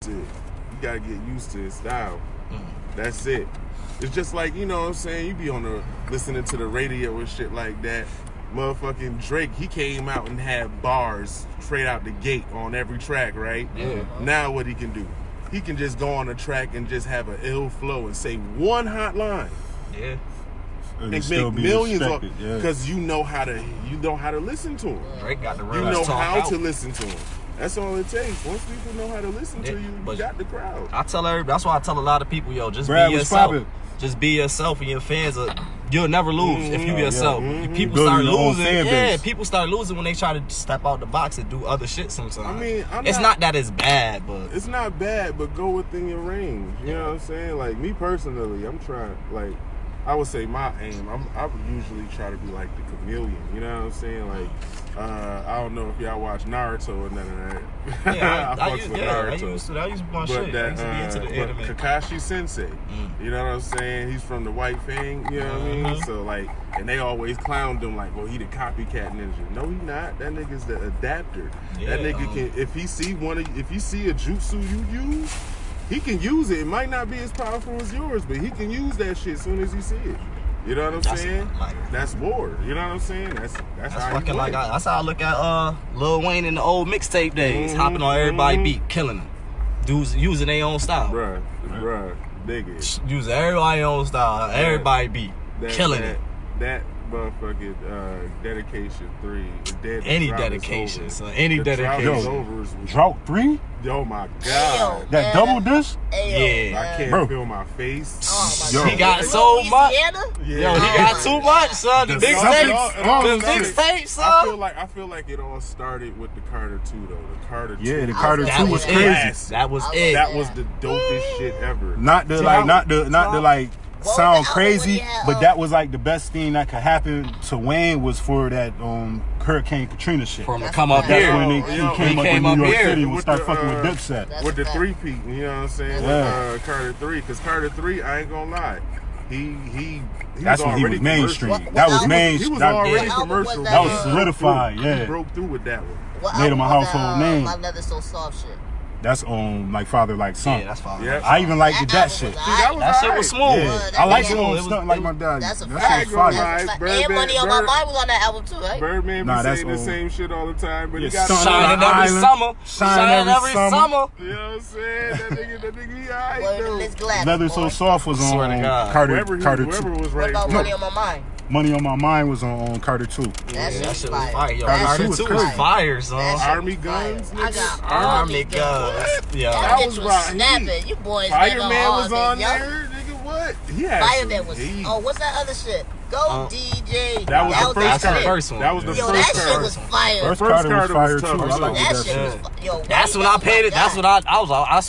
You gotta get used to his style. That's it. It's just like, you know what I'm saying, you be on the listening to the radio and shit like that. Motherfucking Drake, he came out and had bars straight out the gate on every track, right? Yeah. Now what he can do? He can just go on a track and just have an ill flow and say one hot line. Yeah. And make millions off because you know how to listen to him. Drake got the real. You know how to listen to him. That's all it takes. Once people know how to listen to you, you got the crowd. I tell everybody, that's why I tell a lot of people, yo, just be yourself. Just be yourself, and your fans you'll never lose if you be yourself. People start losing. People start losing when they try to step out the box and do other shit sometimes. I mean, it's not that it's bad, but it's not bad, but go within your range. You know what I'm saying? Like me personally, I'm trying. Like I would say my aim. I would usually try to be like the chameleon. You know what I'm saying? Like I don't know if y'all watch Naruto or none of that. Yeah, I used to my shit. I used to be into the anime. Kakashi Sensei, you know what I'm saying? He's from the White Fang, you know what I mean? So like, and they always clowned him like, well, he the copycat ninja. No, he not. That nigga's the adapter. Yeah, that nigga can, if he see a jutsu you use, he can use it. It might not be as powerful as yours, but he can use that shit as soon as he see it. You know what I'm saying? That's war. You know what I'm saying? That's how fucking like that's how I look at Lil Wayne in the old mixtape days, hopping on everybody beat, killing them. Dudes using their own style. Bruh, dig it. Using everybody's own style, everybody beat, killing it. That motherfucking dedication 3. Any dedication, son. Any dedication. Drought 3? Oh my God. Ayo, that double disc? Yeah. I can't feel my face. Oh my God. He got so much. Yo, he got too much, son. The mixtape, son. I feel like it all started with the Carter 2 though. The Carter 2. Yeah, the Carter 2 was crazy. That was it. That was the dopest shit ever. Not the sound crazy, but that was like the best thing that could happen to Wayne was for that Hurricane Katrina shit. For him to come up here. When he came up to New York City and start fucking with Dipset. With the 3-peat, you know what I'm saying? Yeah. With Carter 3, because Carter 3, I ain't gonna lie, that's when he was mainstream. That was mainstream. He was already commercial. That was solidified, He broke through with that one. Made him a household name. My Leather So Soft shit. That's on like Father Like Son. Yeah, that's Father. Yeah. I even liked that shit. That shit was smooth. Yeah. I like something like my dad. That's a that shit was fire. And Money on My Mind was on that album too, right? Birdman be saying the same shit all the time, but he got shining every summer. Shining every summer. You know what I'm saying? That nigga, he alright though. Leather So Soft was on Carter 2. What about Money on My Mind? Money on My Mind was on Carter 2. That shit was fire. Yo, Carter 2 was fire, son. Army guns. I got Army guns. Yeah. That was snapping. You boys Fireman was on there. Nigga, what? Yeah. Fireman was. Oh, what's that other shit? Go DJ. That was the first one. That was the first that shit was fire. First Carter was fire too. That shit was. Yo, that's when I paid it. That's when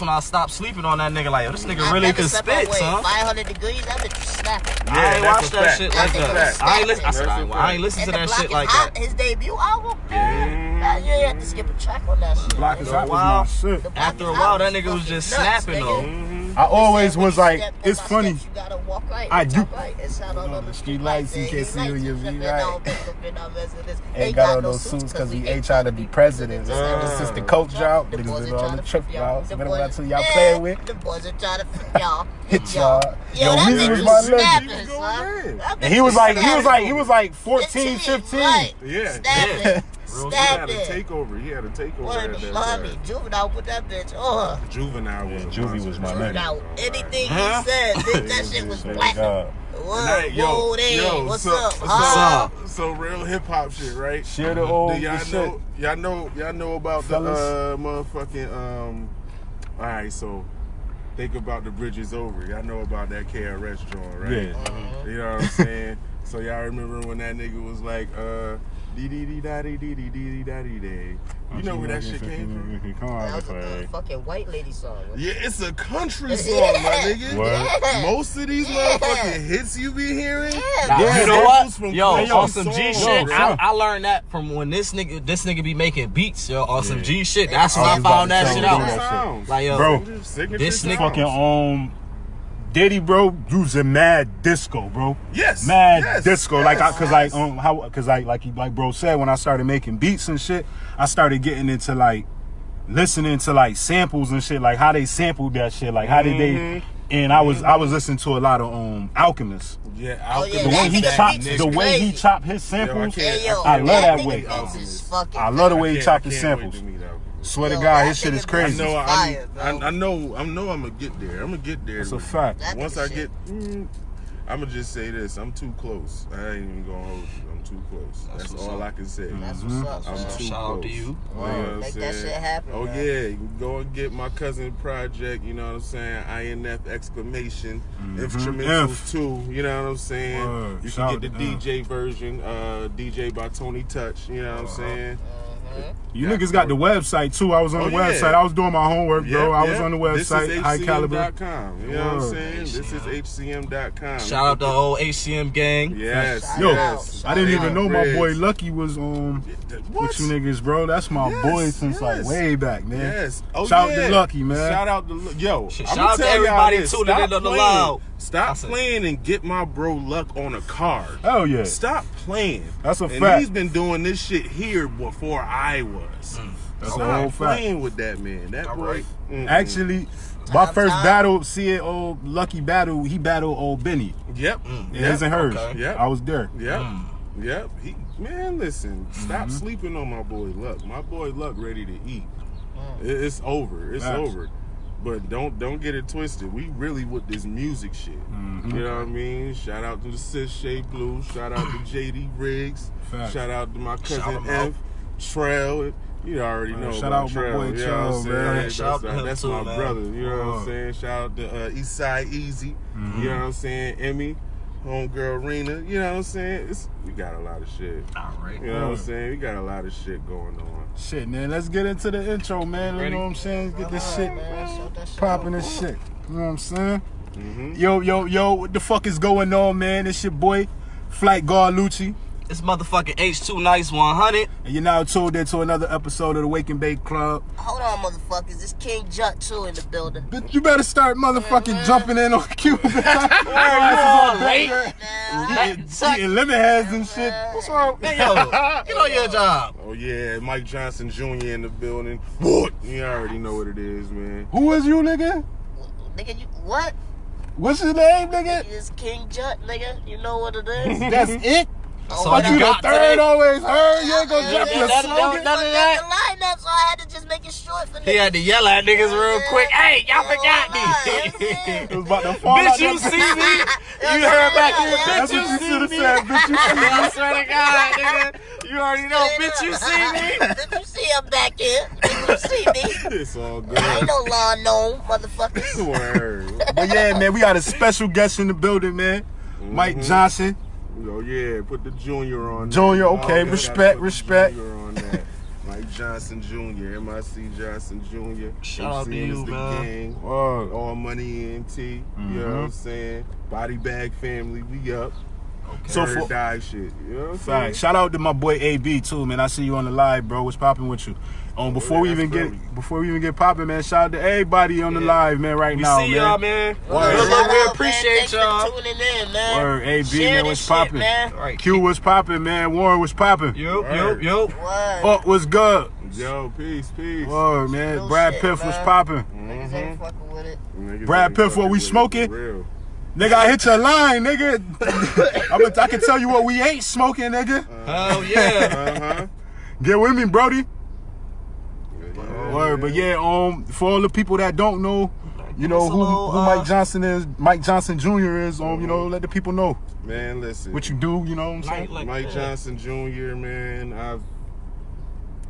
I stopped sleeping on that nigga. Like, yo, this nigga really could spit, son. 500 degrees. That bitch was snapping. I ain't watched that shit like that. I ain't listen to that shit like that. His debut album. Yeah, you had to skip a track on that shit. Block is Hot was my shit. After a while, that nigga was just snapping though. I always was like, it's funny. I do. On the street lights, you can't see who you be right. Ain't got on those suits because we ain't trying to be presidents. Since the coke drop, niggas been on the trip, y'all. So what else y'all playing with? The boys are trying to hit y'all. Yo, that nigga was snapping, son. And he was like 14, 15. Yeah. Snapping. He had a takeover. At that time. Juvenile put that bitch on. Juvenile was Juvie was my nigga. Now, anything he said, that shit was black. What's up? So real hip hop shit, right? Share the old shit. Y'all know about the motherfucking all right, so think about the Bridge Is Over. Y'all know about that KRS joint, right? Yeah. You know what I'm saying? So y'all remember when that nigga was like dee dee dee daddy dee dee dee daddy day. You know where that shit came from? That was a fucking white lady song. Yeah, it's a country song, my nigga. Yeah. Most of these motherfucking hits you be hearing. You know what? Yo, on some G shit. I learned that from when this nigga be making beats, yo, on some G shit. That's when I found that shit out. Like, yo, bro, this nigga fucking Diddy, bro, using mad disco, bro. Yes, mad disco. Like, cause like bro said, when I started making beats and shit, I started getting into like listening to like samples and shit, like how they sampled that shit, like how did they. And I was listening to a lot of Alchemist. Yeah, Alchemist. The way he chopped his samples, I love that way. I love the way he chopped his samples. Swear to God, his shit is crazy. I know I'm gonna get there. I'm gonna get there. That's a fact. Once I get, I'm gonna just say this: I'm too close. I ain't even gonna hold you. I'm too close. That's all I can say. That's what's up. I'm too close. Shout out to you. Make that shit happen. Oh man. yeah, you can go and get my cousin project. You know what I'm saying? INF exclamation instrumentals too. You know what I'm saying? You can get the DJ version, DJ by Tony Touch. You know what I'm saying? You niggas got the website too. I was on the website. I was doing my homework, bro. I was on the website. This is High Caliber. HCM.com. You know what I'm saying? This is HCM.com. Shout out the whole HCM gang. Yes. Yo, yes. I didn't even know my boy Lucky was with you niggas, bro. That's my boy since like way back, man. Yes. Oh, shout out to Lucky, man. Shout out to yo. Shout out to everybody too that didn't allow. Stop playing and get my bro Luck on a card. Oh yeah. Stop playing. That's a and fact. He's been doing this shit here before I was. That's Stop a whole fact. playing with that man. That boy. Actually, my first battle, old Lucky battle, he battled old Benny. Yep. His and hers. Okay. Yep. I was there. Yep. Yep. Man, listen. Stop sleeping on my boy Luck. My boy Luck ready to eat. It's over. It's over. But don't get it twisted. We really with this music shit. You know what I mean? Shout out to the Sis Shay Blue. Shout out to JD Riggs. Shout out to my cousin F. Trail. You already know. Shout out Trail. my boy Trail, man. That's my brother. You know what I'm saying? Shout out to Eastside Easy. You know what I'm saying? Emmy. Homegirl Rena. You know what I'm saying? We got a lot of shit. All right. You know what I'm saying? We got a lot of shit going on. Shit, man. Let's get into the intro, man. You know what I'm saying? Let's get this shit popping and shit. You know what I'm saying? Yo, what the fuck is going on, man? It's your boy, Flight Guard Lucci. It's motherfucking H2 Nice 100. And you're now tuned into another episode of the Wake and Bake Club. Hold on, motherfuckers. It's King Jut, too, in the building. Bitch, you better start motherfucking jumping in on Q. Eating lemon heads and shit. What's wrong? Hey, yo, get on your job. Oh, yeah. Mike Johnson Jr. in the building. What? You already know what it is, man. Who is you, nigga? Nigga, you what? What's his name, nigga? It's King Jut, nigga. You know what it is? That's it? So But you the third always heard. You ain't gonna drop your none slogan. of that. The lineup, so I had to just make it short for He had to yell at niggas real quick. Hey, y'all forgot me. It was about to fall out. Bitch, you see me? You heard back here. That's Bitch, what you you see should have me? said. Bitch, you see me. I swear to God, nigga. You already know. Bitch, you see me? Did you see him back here? Did you see me? It's all good. Ain't no law known, motherfuckers. Word. But yeah, man, we got a special guest in the building, man. Mike Johnson. Oh, yeah. Put the Junior on. Junior, okay. Respect. Junior on that. Mike Johnson Jr., MIC Johnson Jr. Shout out to you, the man. Gang, All Money ENT, you know what I'm saying? Body Bag Family, we up. Okay. So for die shit, you know what I'm saying? shout out to my boy AB too, man. I see you on the live, bro. What's popping with you? Before we even get popping, man. Shout out to everybody on the live, man. Right now, man. We see y'all, man. We appreciate y'all. Thanks for tuning in, man. Word, AB, Share man. this What's shit, popping? man. Right. Q was popping, man. Warren was popping. Yo. Word. Oh, what's good? Yo, peace. Word, man. Real Brad shit, Piff man. was popping. Niggas ain't fucking with it. Brad Piff, what we smoking? Real. Nigga, I hit your line, nigga. I can tell you what we ain't smoking, nigga. Hell yeah. Get with me, Brody. Yeah. Word, but yeah, for all the people that don't know, you know who Mike Johnson is, Mike Johnson Jr. is, you know, let the people know Man, listen. what you do, you know what I'm saying? Mike Johnson Jr., man,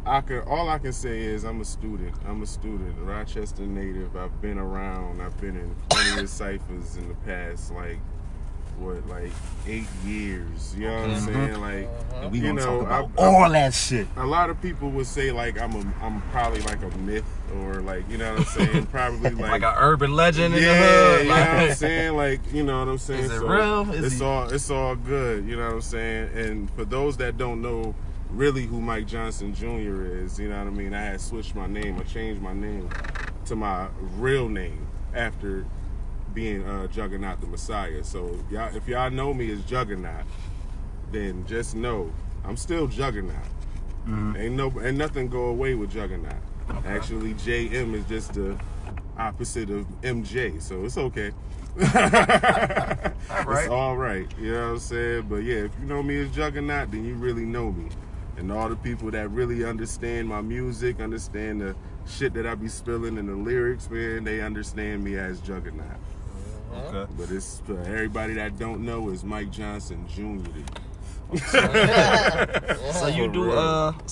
all I can say is I'm a student. A Rochester native. I've been around. I've been in plenty of ciphers in the past, like 8 years. You know what I'm saying? Like, We you gonna know, talk about all that shit. a lot of people would say like I'm probably like a myth, or like, you know what I'm saying? Probably Like an urban legend in the yeah, hood. you know what I'm saying? Like, you know what I'm saying? Is it real? It's all good, you know what I'm saying? And for those that don't know really who Mike Johnson Jr. is, you know what I mean? I had switched my name. I changed my name to my real name after being Juggernaut the Messiah. So if y'all know me as Juggernaut, then just know I'm still Juggernaut. Ain't nothing go away with Juggernaut. Okay. Actually, JM is just the opposite of MJ, so it's okay. All right. It's all right. You know what I'm saying? But yeah, if you know me as Juggernaut, then you really know me. And all the people that really understand my music, understand the shit that I be spilling in the lyrics, man, they understand me as Juggernaut. Okay. But it's everybody that don't know is Mike Johnson Jr. So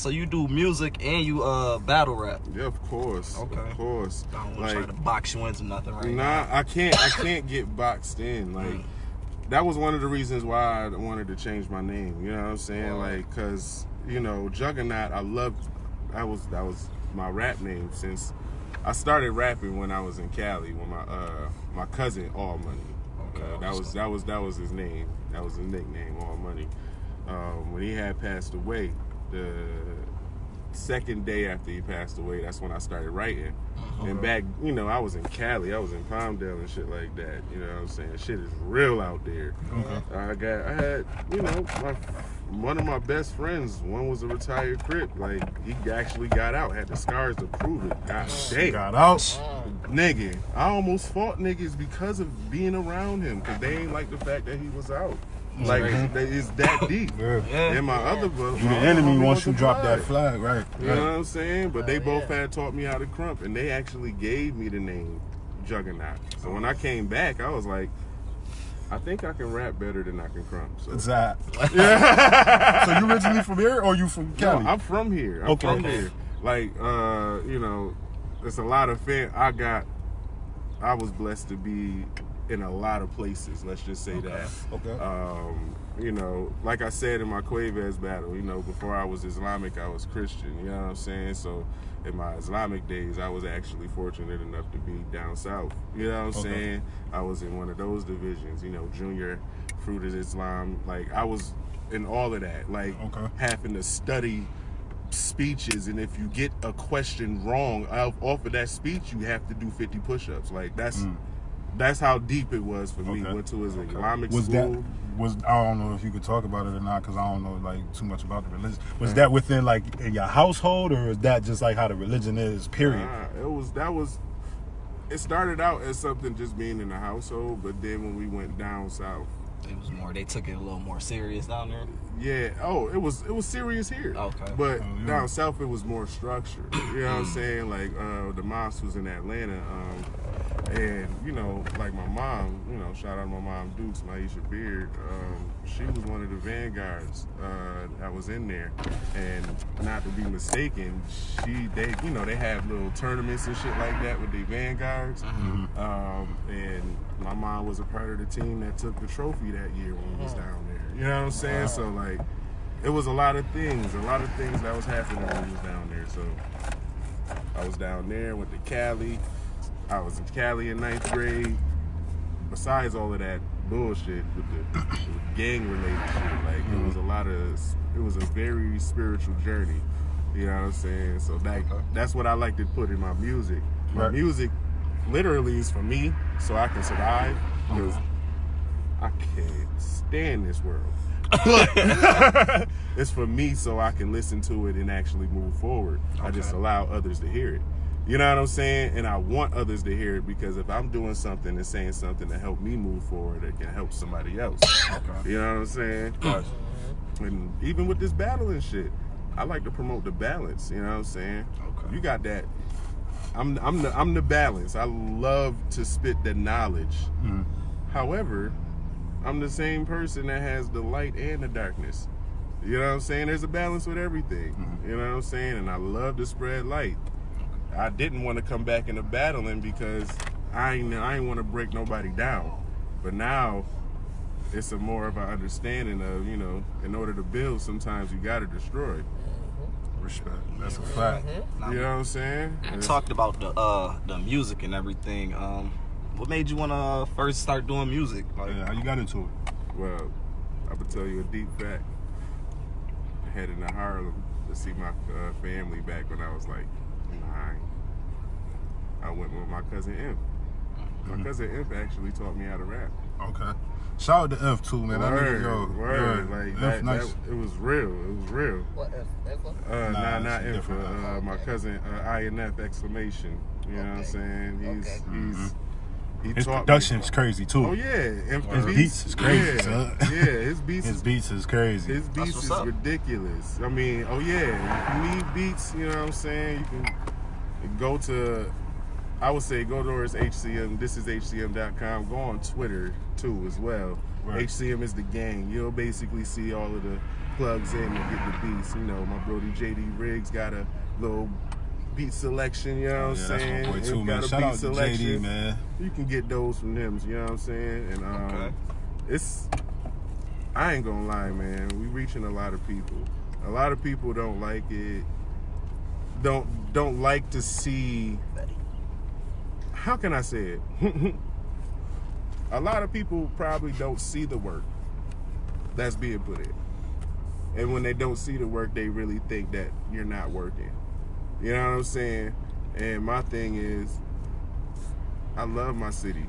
you do music and you battle rap. Yeah, of course. Okay. Of course. I don't want to try to box you into nothing right now. now. I can't get boxed in. Like that was one of the reasons why I wanted to change my name. You know what I'm saying? Like, cause you know, Juggernaut. That was my rap name since I started rapping when I was in Cali with my cousin All Money. Okay. That was his name. That was his nickname, All Money. When he had passed away, the second day after he passed away, that's when I started writing. And back, you know, I was in Cali, I was in Palmdale and shit like that. You know what I'm saying? Shit is real out there. I had, you know, one of my best friends, one was a retired Crip. Like, he actually got out, had the scars to prove it. God damn. Got out. Nigga, I almost fought niggas because of being around him, because they ain't like the fact that he was out. Like, it's that deep. And my other brother, you the enemy once you drop that flag, right? You know what I'm saying? But they both had taught me how to crump, and they actually gave me the name Juggernaut. So when I came back, I was like, I think I can rap better than I can crump. So. Exactly. So you originally from here, or you from Cali? No, I'm from here. I'm from here. Like, you know, there's a lot of I was blessed to be in a lot of places, let's just say that. You know, like I said in my Quavez battle, you know, before I was Islamic, I was Christian, you know what I'm saying? So in my Islamic days, I was actually fortunate enough to be down south, you know what I'm saying? I was in one of those divisions, you know, junior, Fruit of Islam, like I was in all of that, like having to study speeches, and if you get a question wrong off of that speech, you have to do 50 push-ups. Like that's how deep it was for me. Went to his Islamic school. I don't know if you could talk about it or not, because I don't know like too much about the religion. Was that within like in your household, or is that just like how the religion is? Period. It started out as something just being in the household, but then when we went down south, it was more. They took it a little more serious down there. Yeah. Oh, it was serious here. Okay. But down south, it was more structured. You know what I'm saying? Like the mosque was in Atlanta, and you know, like my mom. You know, shout out to my mom Dukes, Maisha Beard. She was one of the vanguards that was in there, and not to be mistaken, they have little tournaments and shit like that with the vanguards, and my mom was a part of the team that took the trophy that year when we was down there. You know what I'm saying? So like, it was a lot of things that was happening when we was down there. So I was down there, went to Cali. I was in Cali in 9th grade. Besides all of that bullshit with the gang related shit, like it was a very spiritual journey. You know what I'm saying? So that's what I like to put in my music. My music literally is for me, so I can survive, because I can't stand this world. It's for me, so I can listen to it and actually move forward. I just allow others to hear it. You know what I'm saying? And I want others to hear it, because if I'm doing something and saying something to help me move forward, it can help somebody else. You know what I'm saying? And even with this battling shit, I like to promote the balance. You know what I'm saying? You got that. I'm the balance. I love to spit the knowledge. However, I'm the same person that has the light and the darkness. You know what I'm saying? There's a balance with everything. You know what I'm saying? And I love to spread light. I didn't want to come back into battling because I ain't want to break nobody down. But now it's a more of an understanding of, you know, in order to build, sometimes you got to destroy. Respect. That's a fact. You know what I'm saying? You talked about the music and everything. What made you want to first start doing music? Like, how you got into it? Well, I would tell you a deep fact. I headed to Harlem to see my family back when I was like 9. I went with my cousin M. My cousin Imp actually taught me how to rap. Okay. Shout out to F too, man. Word. Yeah, Like F nice. it was real. It was real. What F? Not it's Imp. different. My cousin INF exclamation. You know what I'm saying? His taught production's me. crazy too. Oh yeah, His beats is crazy. Son. Yeah, his beats. His beats is crazy. His beats is ridiculous. I mean, if you need beats, you know what I'm saying? You can go to, I would say go to his HCM, thisishcm.com. Go on Twitter too as well. Right. HCM is the gang. You'll basically see all of the plugs in and get the beats. You know, my brody JD Riggs got a little beat selection, you know what I'm saying? That's my boy too, man. Shout out to JD, man. You can get those from him, you know what I'm saying? And I ain't gonna lie, man. We reaching a lot of people. A lot of people don't like it. Don't like to see. How can I say it? A lot of people probably don't see the work that's being put in. And when they don't see the work, they really think that you're not working. You know what I'm saying? And my thing is, I love my city,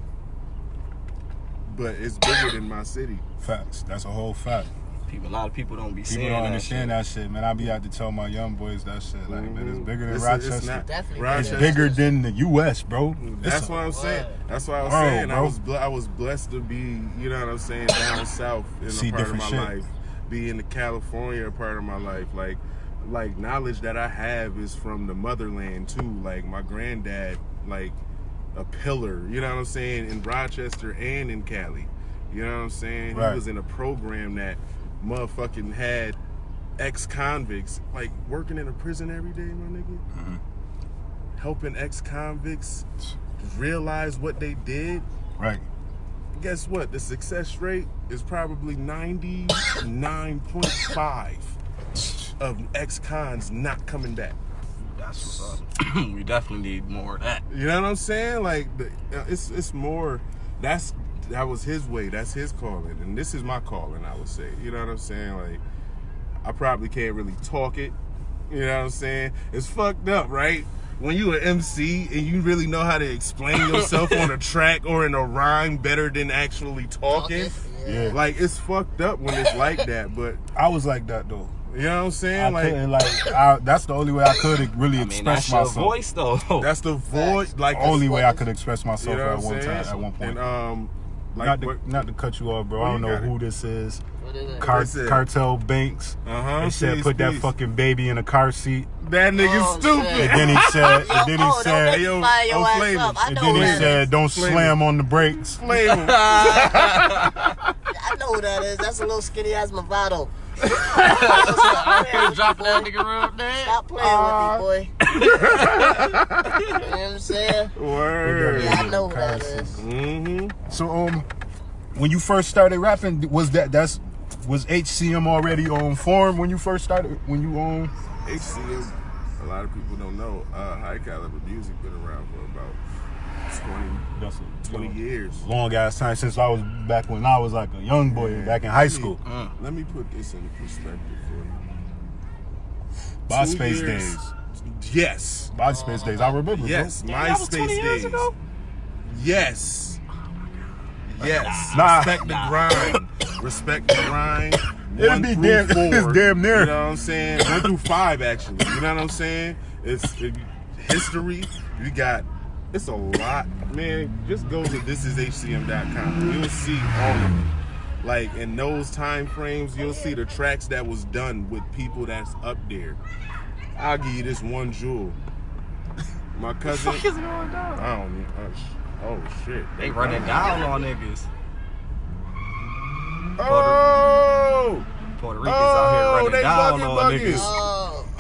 but it's bigger than my city. Facts. That's a whole fact. A lot of people don't be saying that. People don't understand that shit, man. I be out to tell my young boys that shit. Like, man, it's bigger than Rochester. It's bigger than the U.S., bro. That's what I'm saying. That's what I was saying. Bro. I was blessed to be, you know what I'm saying, down south in a part of my life. Be in the California part of my life. Like knowledge that I have is from the motherland too. Like my granddad, like a pillar, you know what I'm saying, in Rochester and in Cali. You know what I'm saying? Right. He was in a program that motherfucking had ex-convicts, like working in a prison every day, my nigga. Mm-hmm. Helping ex-convicts realize what they did. Right. Guess what? The success rate is probably 99.5 of ex-cons not coming back. That's what's up. We definitely need more of that. You know what I'm saying? Like, it's more, that was his way. That's his calling. And this is my calling, I would say. You know what I'm saying? Like, I probably can't really talk it. You know what I'm saying? It's fucked up, right? When you an MC and you really know how to explain yourself on a track or in a rhyme better than actually talking. Yeah. Like, it's fucked up when it's like that, but I was like that, though. You know what I'm saying? That's the only way I could really express myself. That's your voice, though. That's the voice. Like, only way I could express myself at one point. And, not to cut you off, bro. I don't know who this is. What is it? Cartel Banks. They said put that fucking baby in a car seat. That nigga's stupid. And then he said, don't slam on the brakes. Flame him. I know who that is. That's a little skinny ass Movado. Dropping that nigga real there. Stop playing with me, boy. You know what I'm saying? Word. Yeah, I know who that is. Mm-hmm. So when you first started rapping, was HCM already on form when you first started? When you HCM, a lot of people don't know. High caliber music been around for about 20 years. Long ass time since I was back when I was like a young boy back in high school. Let me put this in perspective for you. MySpace days. Yes. MySpace days. I remember. Yes. Bro. MySpace days. Ago? Yes. Yes. Respect the grind. Respect the grind. It'll be damn near. You know what I'm saying? 1 through 5 actually. You know what I'm saying? It's history. It's a lot, man. Just go to thisishcm.com. You'll see all of it. Like, in those time frames, you'll see the tracks that was done with people that's up there. I'll give you this one jewel. My cousin. What the fuck is going down? I don't know. Oh shit. They running down on niggas. Oh! Puerto Ricans out here running down on niggas.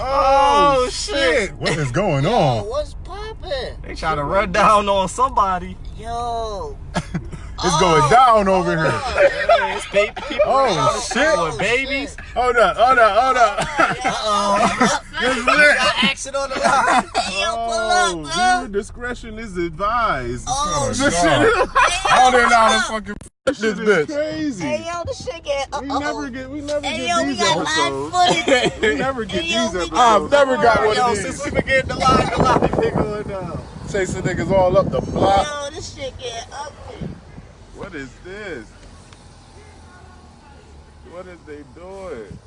Oh shit! What is going on? What's poppin'? They trying to run down on somebody. Yo. It's going down over here. It's people shit. With babies. Hold up. Got action on the line. Yo, pull up, bro. Dude, discretion is advised. Oh, shit. Hold it down and fucking this bitch. Crazy. Hey, yo, the shit get. We never get Hey, these yo, we got episodes. live footage. We never get these episodes. I've never got one of these. Since we began the line, nigga going down. Chasing niggas all up the block. Yo, this shit get ugly. What is this? What is they doing?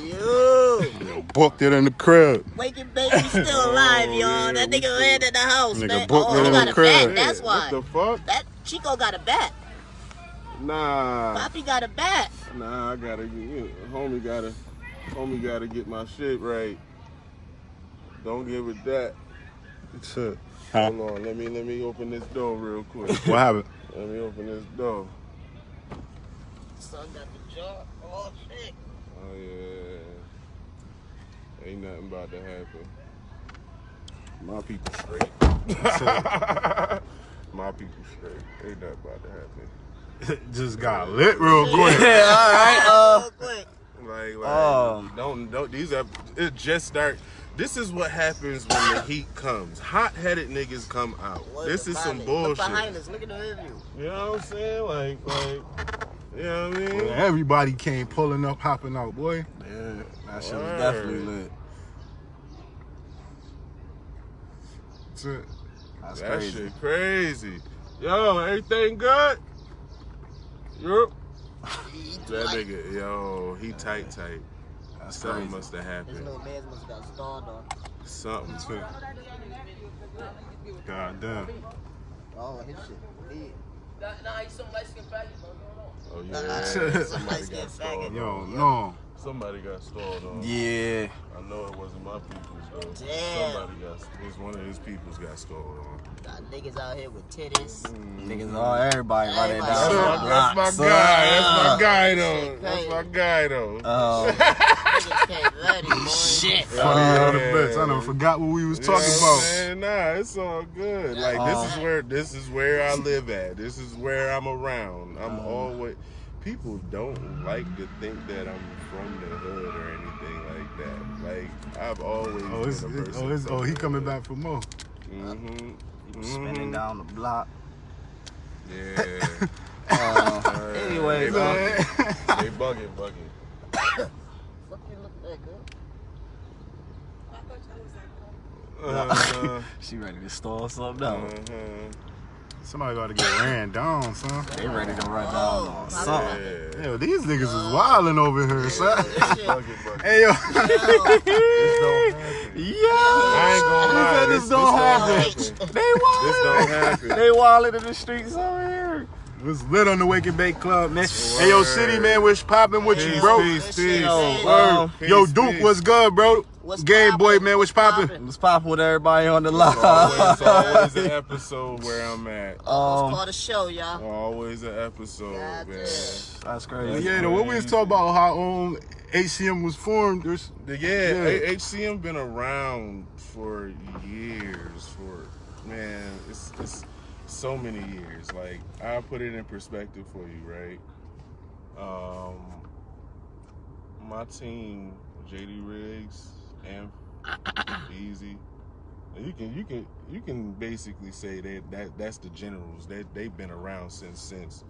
Yo. Booked it in the crib. Waking baby still alive, y'all. yeah, That nigga landed in the house, Nigga man. booked Oh, it he in got the a crib. bat. That's why. What the fuck? That Chico got a bat. Nah. Poppy got a bat. Nah, I gotta get homie gotta get my shit right. Don't give it that. Huh? Hold on, let me open this door real quick. What happened? Let me open this door. Son got the jar. Oh shit. Oh yeah. Ain't nothing about to happen. My people straight. My people straight. Ain't nothing about to happen. Just got lit real quick. Yeah, all right. Real quick. Like don't these are it just start. This is what happens when the heat comes. Hot-headed niggas come out. What This is some Look bullshit. behind us. Look at the review. You know what I'm saying? Like, you know what I mean? Everybody came pulling up, hopping out, boy. Yeah, that shit was Word. definitely lit. That's it. That's That crazy. shit crazy. Yo, everything good? Yup. That nigga, yo, he tight. That's Something crazy. must have This happened. little man must have got stalled on. Something. That's it. God damn. Oh, his shit. Lit. Nah, he's some light-skinned faggot, bro. Oh Nah, yeah. somebody Somebody get got stalled faggot. Yo, on. no. Somebody got stalled on. Yeah. I know it wasn't my people's though. Damn. Somebody one of his people's got stalled on. Got niggas out here with titties. Niggas, all everybody running Everybody. down. That's the That's block, my guy. That's son. my guy though. Shit That's my crazy. guy though. Niggas came ready, boy. Shit. Funny Yeah. the bits. I done forgot what we was You know talking what about. I'm saying? Nah, it's all good. Like this is where I live at. This is where I'm around. I'm always. People don't like to think that I'm from the hood or anything like that. Like I've always been a person. He coming back for more. Spinning down the block. Yeah. Anyway, They bugging. Fuck you look that good. she ready to stall something out. Somebody got to get ran down, son. They ready to run down on something. Yeah. Yo, these niggas is wilding over here, son. This shit. Bugging. Hey, yo. This don't happen. I ain't gonna lie. said this don't happen. This They don't wildin'. happen. They wildin' in the streets over here. It was lit on the Wake and Bake Club, man. Hey, yo, City, man, what's poppin' with you, bro? Peace. Word. Yo, Duke, what's good, bro? What's Game poppin'? Boy, man, what's poppin'? What's poppin' with everybody on the line? It's always an episode where I'm at. Let's call the show, y'all. Always an episode, That's man. it. That's crazy. Yeah, what we was talking about, how HCM was formed. HCM been around for years. It's so many years. Like I'll put it in perspective for you, right? My team, JD Riggs and Easy. You can basically say that's the generals. They've been around since.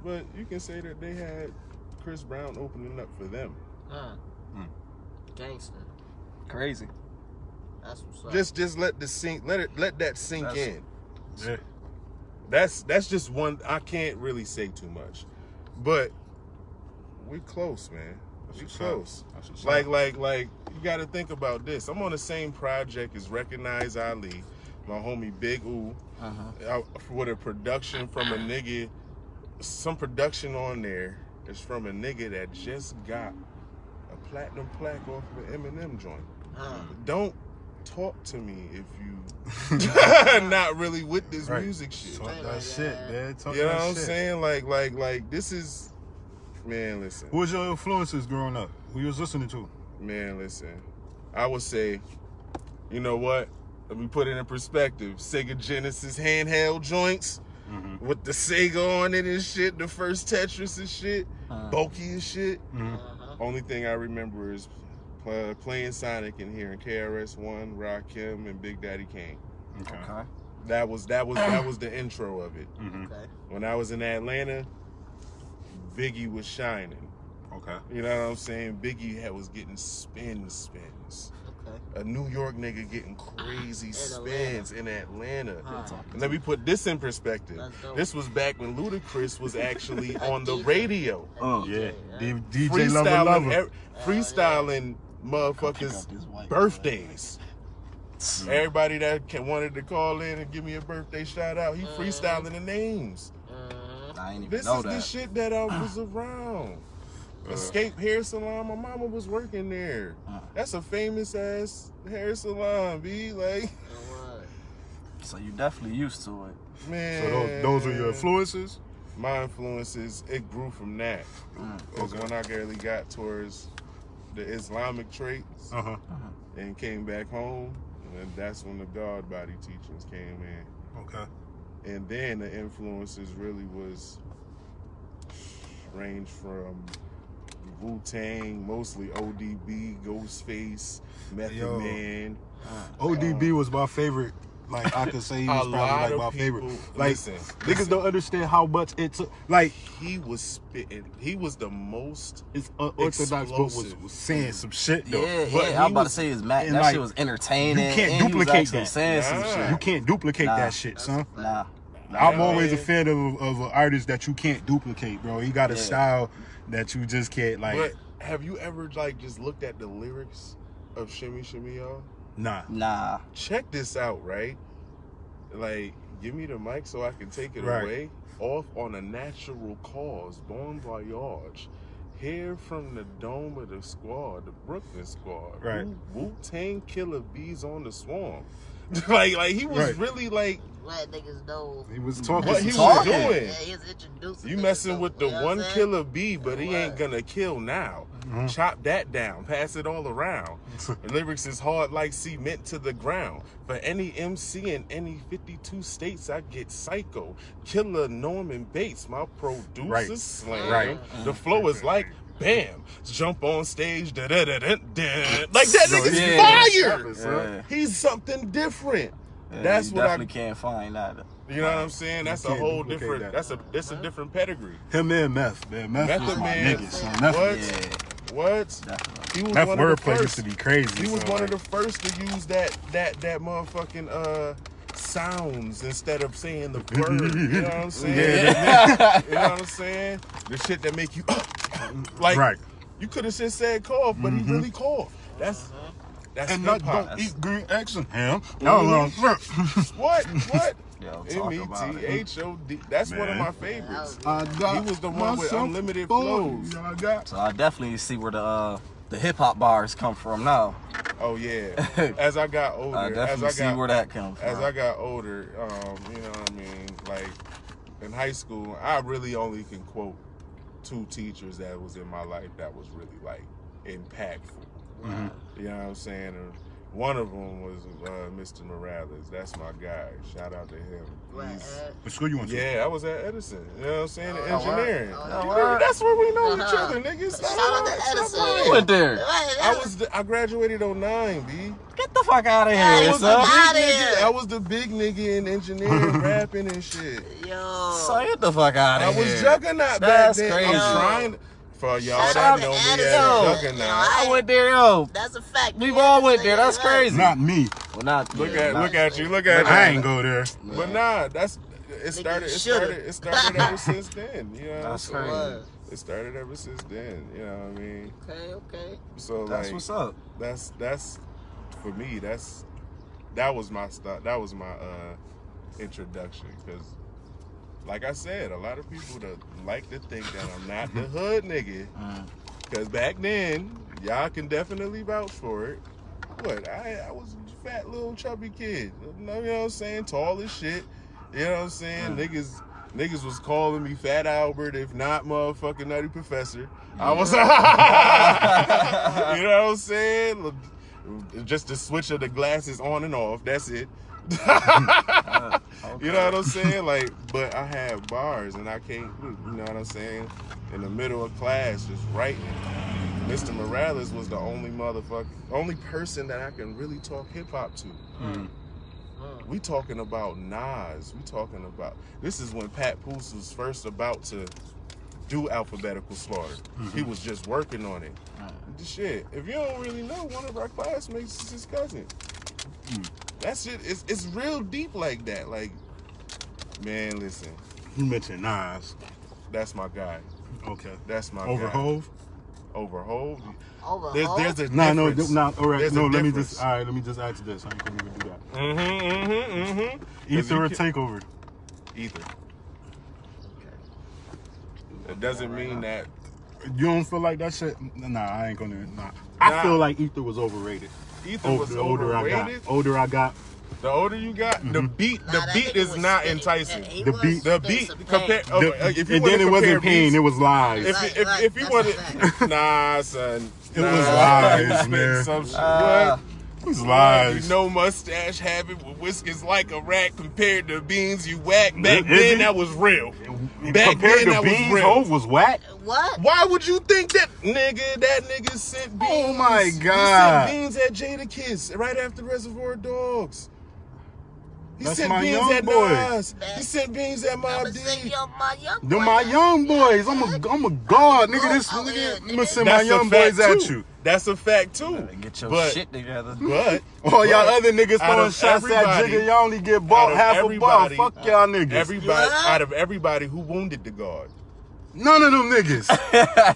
But you can say that they had Chris Brown opening up for them. Gangster. Crazy. That's what's up. Just let that sink in. Yeah. That's just one. I can't really say too much, but we close, man. We close. Like you got to think about this. I'm on the same project as Recognize Ali, my homie Big Ooh, with a production from a nigga. Some production on there is from a nigga that just got a platinum plaque off of an Eminem joint. Don't talk to me if you not really with this music shit. Talk that shit, man. Talk You know that what I'm shit. saying? Like this is, man, listen. Who was your influences growing up? Who you was listening to? Man, listen. I would say, you know what? Let me put it in perspective. Sega Genesis handheld joints with the Sega on it and shit. The first Tetris and shit. Bulky and shit. Only thing I remember is playing Sonic and hearing KRS-One, Rakim, and Big Daddy Kane. Okay. That was the intro of it. Okay. When I was in Atlanta, Biggie was shining. Okay. You know what I'm saying? Biggie was getting spins. Okay. A New York nigga getting crazy spins in Atlanta. Right. And let me put this in perspective. This was back when Ludacris was actually on the radio. Yeah. DJ Lover. Freestyling motherfuckers' birthdays. Everybody that wanted to call in and give me a birthday shout out, he freestyling the names. I ain't even This know is that. the shit that I was around. Escape Hair Salon, my mama was working there. That's a famous ass hair salon, B. Like, so you definitely used to it. man. So those are your influences? My influences, it grew from that. Because when I really got towards the Islamic traits and came back home, and that's when the God body teachings came in. Okay. And then the influences really was range from Wu-Tang, mostly ODB, Ghostface, Method Man. ODB was my favorite. Like, I could say he was probably like my favorite. Like, niggas don't understand how much it took. Like, he was spitting. He was the most Orthodox book was saying some shit though. Yeah, I was about to say his Mac. That like, shit was entertaining. You can't duplicate that. Saying some shit. You can't duplicate that shit, son. Nah. I'm always a fan of an artist that you can't duplicate, bro. He got a style that you just can't like. But have you ever like just looked at the lyrics of Shimmy Shimmy Y'all? Nah. Check this out, right? Like, give me the mic so I can take it away. Off on a natural cause, Bon Voyage. Here from the dome of the squad, the Brooklyn squad. Right. Wu-Tang Killer Bees on the swarm. like he was really like. Black niggas know He was talking. What he was doing. Yeah, he was introducing. You messing with the one saying? killer bee, but he ain't gonna kill now. Chop that down, pass it all around. The lyrics is hard like cement to the ground. For any MC in any 52 states, I get psycho. Killer Norman Bates, my producer slam. The flow is like bam, jump on stage, da da da da da. Like that nigga's fire. Yeah. He's something different. Yeah, That's you what definitely can't find that. You know what I'm saying? That's a whole different. that. That's a different pedigree. Him and Meth, man. Meth was my Man. nigga, son. Meth, What? Definitely. He was Meth one of the wordplay used first. to be crazy. He was son. one of the first to use that motherfucking sounds instead of saying the word. You know what I'm saying? You know what I'm saying? The shit that make you like. You could have just said cough, but he really coughed. That's and not hip-hop. don't eat green eggs and ham. What? Yo, talk about it. METHOD. That's one of my favorites. He was the one with myself unlimited flows. You know what I got? So I definitely see where the hip hop bars come from now. Oh yeah. As I got older, I definitely see where that comes from. As I got older, you know what I mean? Like in high school, I really only can quote 2 teachers that was in my life that was really like impactful. You know what I'm saying? And one of them was Mr. Morales. That's my guy. Shout out to him. What school you went to? Yeah, I was at Edison. You know what I'm saying? Engineering. Wow. That's where we know each other, niggas. Shout out to Edison. You went there. I graduated 09, B. Get the fuck out of here, I was, son. I was the big nigga in engineering, rapping and shit. Yo. So get the fuck out of here. I was Juggernaut back That's then. crazy. I'm trying for y'all Shout that out know to me Edison. as Juggernaut. I went there, yo. That's a fact. We've all went there. That's crazy. Not me. Well, not Look at you. I ain't go there. But nah, it started ever since then. You know, That's so crazy. it started ever since then. You know what I mean? Okay. So That's like, what's up. That's for me. That was my stuff. That was my introduction because. Like I said, a lot of people that like to think that I'm not the hood nigga. Because back then, y'all can definitely vouch for it. What? I was a fat little chubby kid. You know what I'm saying? Tall as shit. You know what I'm saying? Niggas was calling me Fat Albert, if not motherfucking Nutty Professor. I was, you know what I'm saying? Just the switch of the glasses on and off. That's it. You know what I'm saying? Like, but I had bars and I can't, you know what I'm saying? In the middle of class, just writing. Mr. Morales was the only person that I can really talk hip hop to. We talking about Nas. We talking about, this is when Pat Poose was first about to do alphabetical slaughter. He was just working on it. Shit, if you don't really know, one of our classmates is his cousin. That shit, it's real deep like that. Like, man, listen. You mentioned Nas. That's my guy. Okay. That's my Over guy. Hove? Over Hove? Over There's Hov? a difference. No, all right. There's No, a let me difference. just, all right, let me just add to this. I ain't gonna even do that. Ether Ether or Takeover? Ether. It doesn't mean that. You don't feel like that shit? Nah, I ain't gonna. Nah. I feel like Ether was overrated. Ether was The older overrated. I got. The older you got, the beat is not enticing. The beat compared. If you and then it wasn't pain, beats, it was lies. If you wanted, nah, son, It was lies, spitting man. some shit. What? It was lies. No mustache habit with whiskers like a rat compared to beans you whack. Back Is then, it? that was real. Back Compared then, to that was Beans, real. Hove was whack. What? Why would you think that nigga sent Beans? Oh my He God. sent Beans at Jadakiss right after Reservoir Dogs. He That's sent my Beans young at boy. Nas. He sent Beans at Mobb I'ma say, D. yo, my young Them boy. my young boys. I'm a god, nigga. This Oh, nigga, yeah, I'm gonna send my That's a young fact, boys at too. you. That's a fact too. Get your But- shit together. But All y'all but other niggas out throwing of shots at everybody- Jigga, y'all only get out bought of half a ball. everybody- Fuck y'all niggas. everybody What? out of everybody who wounded the guard. None of them niggas.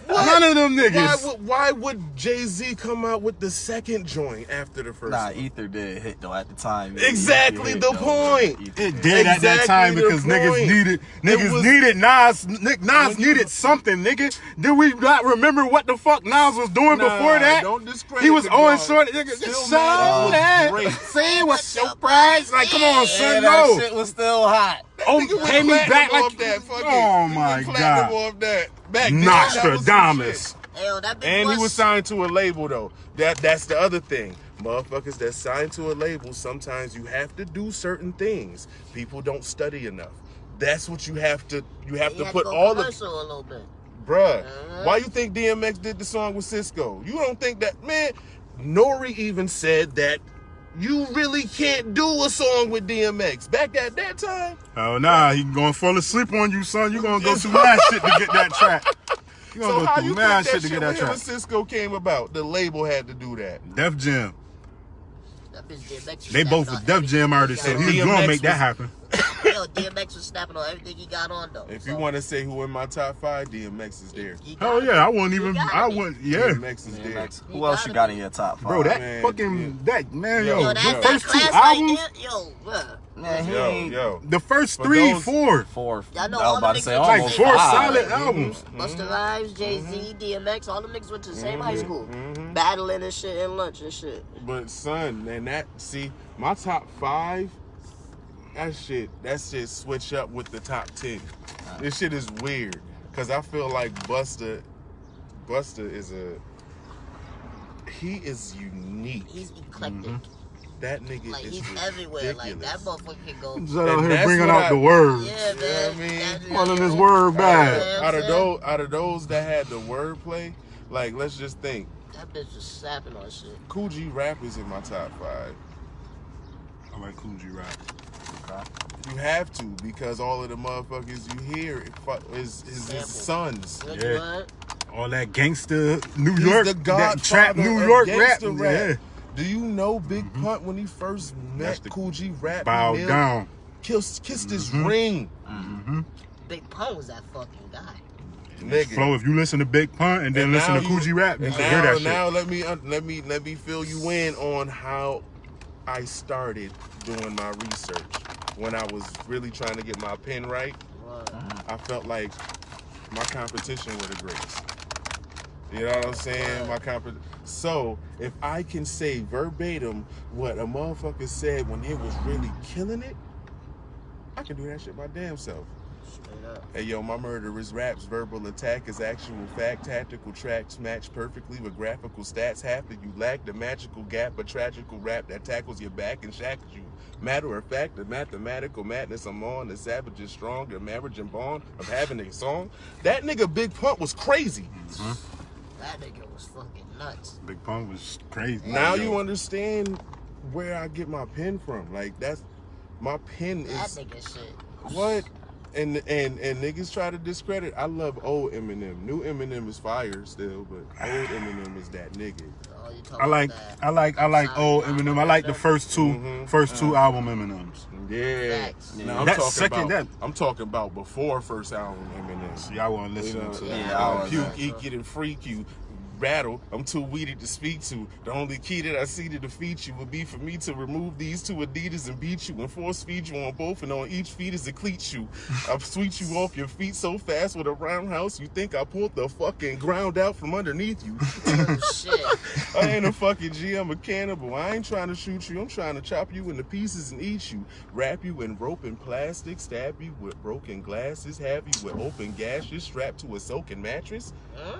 None of them niggas. Why would Jay-Z come out with the second joint after the first Nah, one? Ether did hit though at the time. Exactly Ether the hit, though. point. Ether It did at that Exactly time the because niggas point. needed was- Nas. Nas When you- needed something, nigga. Did we not remember what the fuck Nas was doing Nah, before that? don't discredit He was the on dog. short. Nigga, Still just mad show was that. great. Say what's your price? Like, come on, Yeah, son, that no. shit was still hot. Oh, Nigga went pay me platinum back like off that fucking. Oh he my went platinum god, off that. Back then, that was some Nostradamus. shit. Hey, yo, that big And he boy- was signed to a label though. That's the other thing. Motherfuckers that signed to a label, sometimes you have to do certain things. People don't study enough. That's what you have to. You have He to had put go all the. commercial a little bit. Bruh, why you think DMX did the song with Cisco? You don't think that, man? Nori even said that you really can't do a song with DMX. Back at that time, Oh nah, he gonna fall asleep on you, son. You gonna go through mad shit to get that track. You gonna so go how through you mad think shit to get that with him track. and Cisco came about? The label had to do that. Def Jam. That bitch DMX was They both snapping were on Def Jam everything artists, so he he was DMX gonna make that was- happen. got on. Yo, DMX was snapping on everything he got on though. If so you want to say who in my top 5, DMX is there. he Hell gotta yeah, I be. wouldn't even. He gotta I be. wouldn't. Yeah, DMX is there. Who else you got in your top 5? bro. That Man, fucking that man, Yo, yo. Yo, The that first two class albums, right there, yo, bruh. Man, he Yo, ain't yo. the first For 3, those- 4, 4. Y'all know I all was about the to say niggas like almost 4 5. solid albums. Busta Rhymes, Jay-Z, DMX, all them niggas went to the same high school. Mm-hmm. Battling and shit and lunch and shit. But son, and that see my top 5. That shit switch up with the top 10. This shit is weird because I feel like Busta is he is unique. He's eclectic. That nigga Like, is he's everywhere. Like, that ridiculous. motherfucker can go. Just out And here that's bringing what out the words. Yeah, man. You know what I mean? That's Calling really his it. word bad. Yeah. Out of those that had the wordplay, like let's just think, That bitch was snapping on shit. Cool G Rap is in my top 5. I like Cool G Rap. You have to because all of the motherfuckers you hear is his sons. Look Yeah. what? All that gangster New He's York, the that trap godfather New of York rap. gangsta Yeah. Do you know Big Punt when he first That's met the- Cool G Rap? Bow he knelt, down. kissed his ring, Big Pun was that fucking guy. nigga. Flo, if you listen to Big Pun and then listen now to Cool G Rap, you and can hear that shit. now let me fill you in on how I started doing my research. When I was really trying to get my pen right, I felt like my competition were the greatest. You know what I'm saying? So if I can say verbatim what a motherfucker said when he was really killing it, I can do that shit my damn self. Straight up. Hey yo, my murderous raps, verbal attack is actual fact, tactical tracks match perfectly with graphical stats. Half of you lack the magical gap, a tragical rap that tackles your back and shackles you. Matter of fact, the mathematical madness I'm on, the savage is strong, the marriage and bond of having a song. That nigga Big Pump was crazy. That nigga was fucking nuts. Big Pun was crazy. Now you understand where I get my pen from. Like that's my pen That is nigga shit. what And niggas try to discredit. I love old Eminem. New Eminem is fire still, but old Eminem is that nigga. I like old Eminem. I like the first two album Eminems. Yeah. No, I'm talking about before first album Eminem. See, I want to listen to that. Yeah, Puke, Eek It, and Freak You. Battle, I'm too weedy to speak to. The only key that I see to defeat you would be for me to remove these two Adidas and beat you and force feed you on both, and on each feet is a cleat shoe. I'll sweep you off your feet so fast with a roundhouse you think I pulled the fucking ground out from underneath you. Oh, shit. I ain't a fucking G, I'm a cannibal. I ain't trying to shoot you, I'm trying to chop you into pieces and eat you. Wrap you in rope and plastic, stab you with broken glasses, have you with open gashes, strapped to a soaking mattress.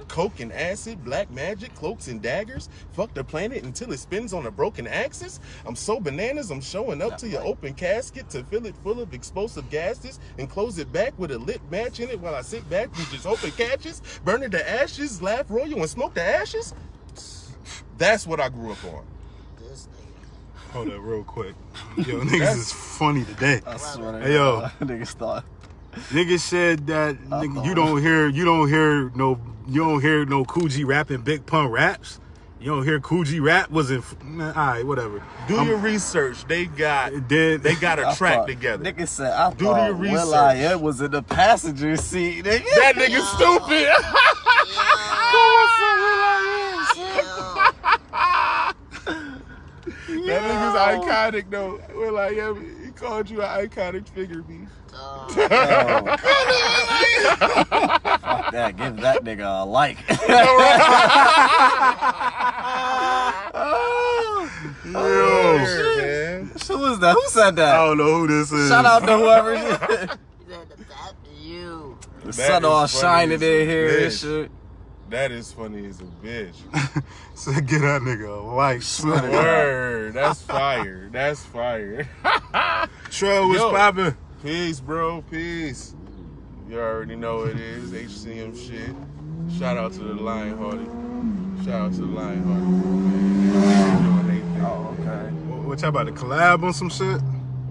Coke and acid, black magic, cloaks and daggers. Fuck the planet until it spins on a broken axis. I'm so bananas, I'm showing up to your open casket to fill it full of explosive gases and close it back with a lit match in it while I sit back with just open catches, burning the ashes, laugh royal and smoke the ashes. That's what I grew up on. Hold up real quick. Yo, niggas is funny today. I swear. Hey, yo. Niggas thought. Niggas said that nigga, you don't hear no Coogee rapping Big Pun raps. You don't hear Coogee rap. Wasn't all right, whatever. Do your research. They got a track together. Nigga said, I do thought your research. Will.i.am was in the passenger seat. Nigga. That nigga stupid. That nigga's iconic though. Will.i.am, he called you an iconic figure, B. Fuck that. Give that nigga a like. Yo, man. Who was that? Who said that? I don't know who this is. Shout out to whoever. You. The sun all shining in here and shit. That is funny as a bitch. So get that nigga a like. Word. That's fire. That's fire. Trell was popping. Peace, bro. Peace. You already know it is. HCM shit. Shout out to the Lionhearted. Shout out to the Lionhearted. Oh, okay. What y'all about to collab on some shit?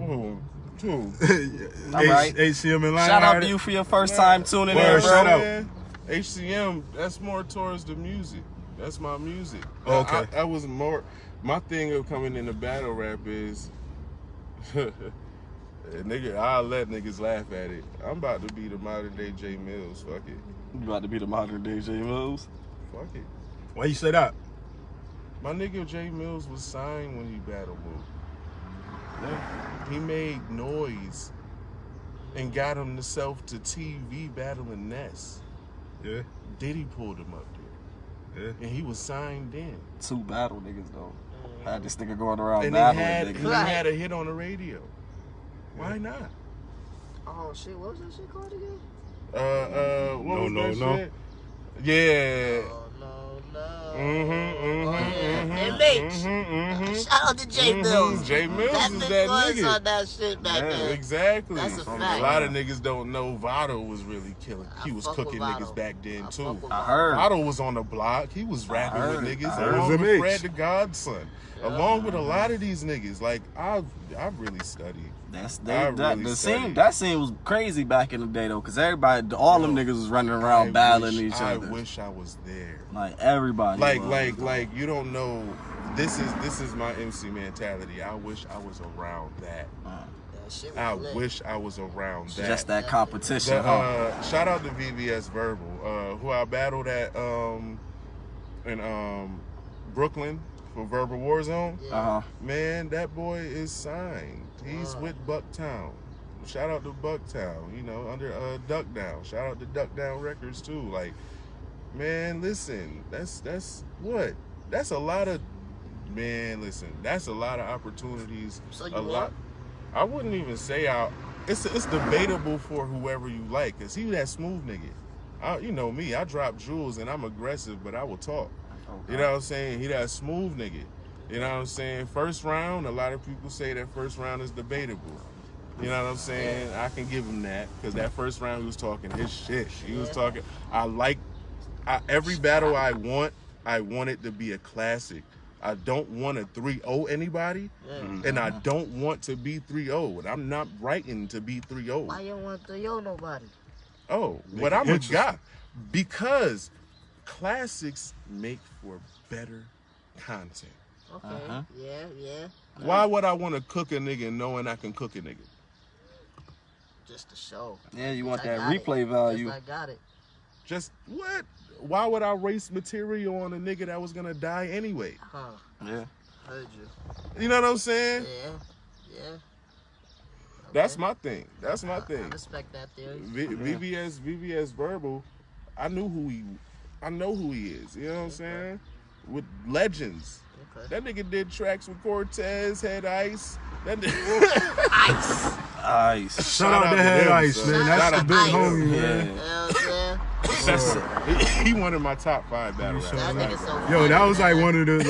Ooh. All right. HCM and Lionhearted. Shout out to you for your first time tuning in, bro. Shout out. HCM, that's more towards the music. That's my music. Okay. That was more, my thing of coming into battle rap is, nigga, I'll let niggas laugh at it. I'm about to be the modern day J Mills. Fuck it. You about to be the modern day J Mills? Fuck it. Why you say that? My nigga J Mills was signed when he battle moved. Yeah. He made noise and got himself to TV battling Ness. Yeah. Diddy pulled him up there. Yeah. And he was signed in. 2 battle niggas though. Had this nigga going around and battling niggas. He had a hit on the radio. Why not? Oh shit, what was that shit called again? What was that shit? Yeah. Shout out to J Mills. J Mills is that nigga. On that shit back then. Exactly. That's a fact. A lot of niggas don't know Votto was really killing. He was cooking niggas back then too. I heard. Votto was on the block. He was rapping with niggas along with Fred the Godson. Along with a lot of these niggas. Like I really studied. That scene was crazy back in the day though, cause everybody, all them niggas was running around battling each other. I wish I was there. Like everybody. Like you don't know. This is my MC mentality. I wish I was around that. I wish I was around that. Just that competition. Shout out to VVS Verbal, who I battled at in Brooklyn for Verbal Warzone. Man, that boy is signed. He's with Bucktown. Shout out to Bucktown, you know, under Duck Down. Shout out to Duck Down Records too. Like, man, listen, that's a lot of that's a lot of opportunities. So you I wouldn't even say it's debatable for whoever you like, cause he that smooth nigga. You know me, I drop jewels and I'm aggressive, but I will talk. Okay. You know what I'm saying? He that smooth nigga. You know what I'm saying? First round, a lot of people say that first round is debatable. You know what I'm saying? I can give him that, because that first round he was talking his shit. He was talking, every battle I want it to be a classic. I don't want to 3-0 anybody, and I don't want to be 3-0. And I'm not writing to be 3-0. Why you don't want to 3-0 nobody? Oh, but I'm a guy. Because classics make for better content. Okay, yeah. Why would I want to cook a nigga knowing I can cook a nigga? Just to show. Yeah, you want that replay value. I got it. Just what? Why would I waste material on a nigga that was gonna die anyway? Yeah. Heard you. You know what I'm saying? Yeah. Okay. That's my thing. That's my thing. I respect that theory. VVS Verbal, I know who he is. You know what I'm saying? With legends. Okay. That nigga did tracks with Cortez, Head Ice. That Ice. Shout out to Head Ice, man. That's the big homie, man. He one of my top 5 battle rappers. Yo, that was like one of the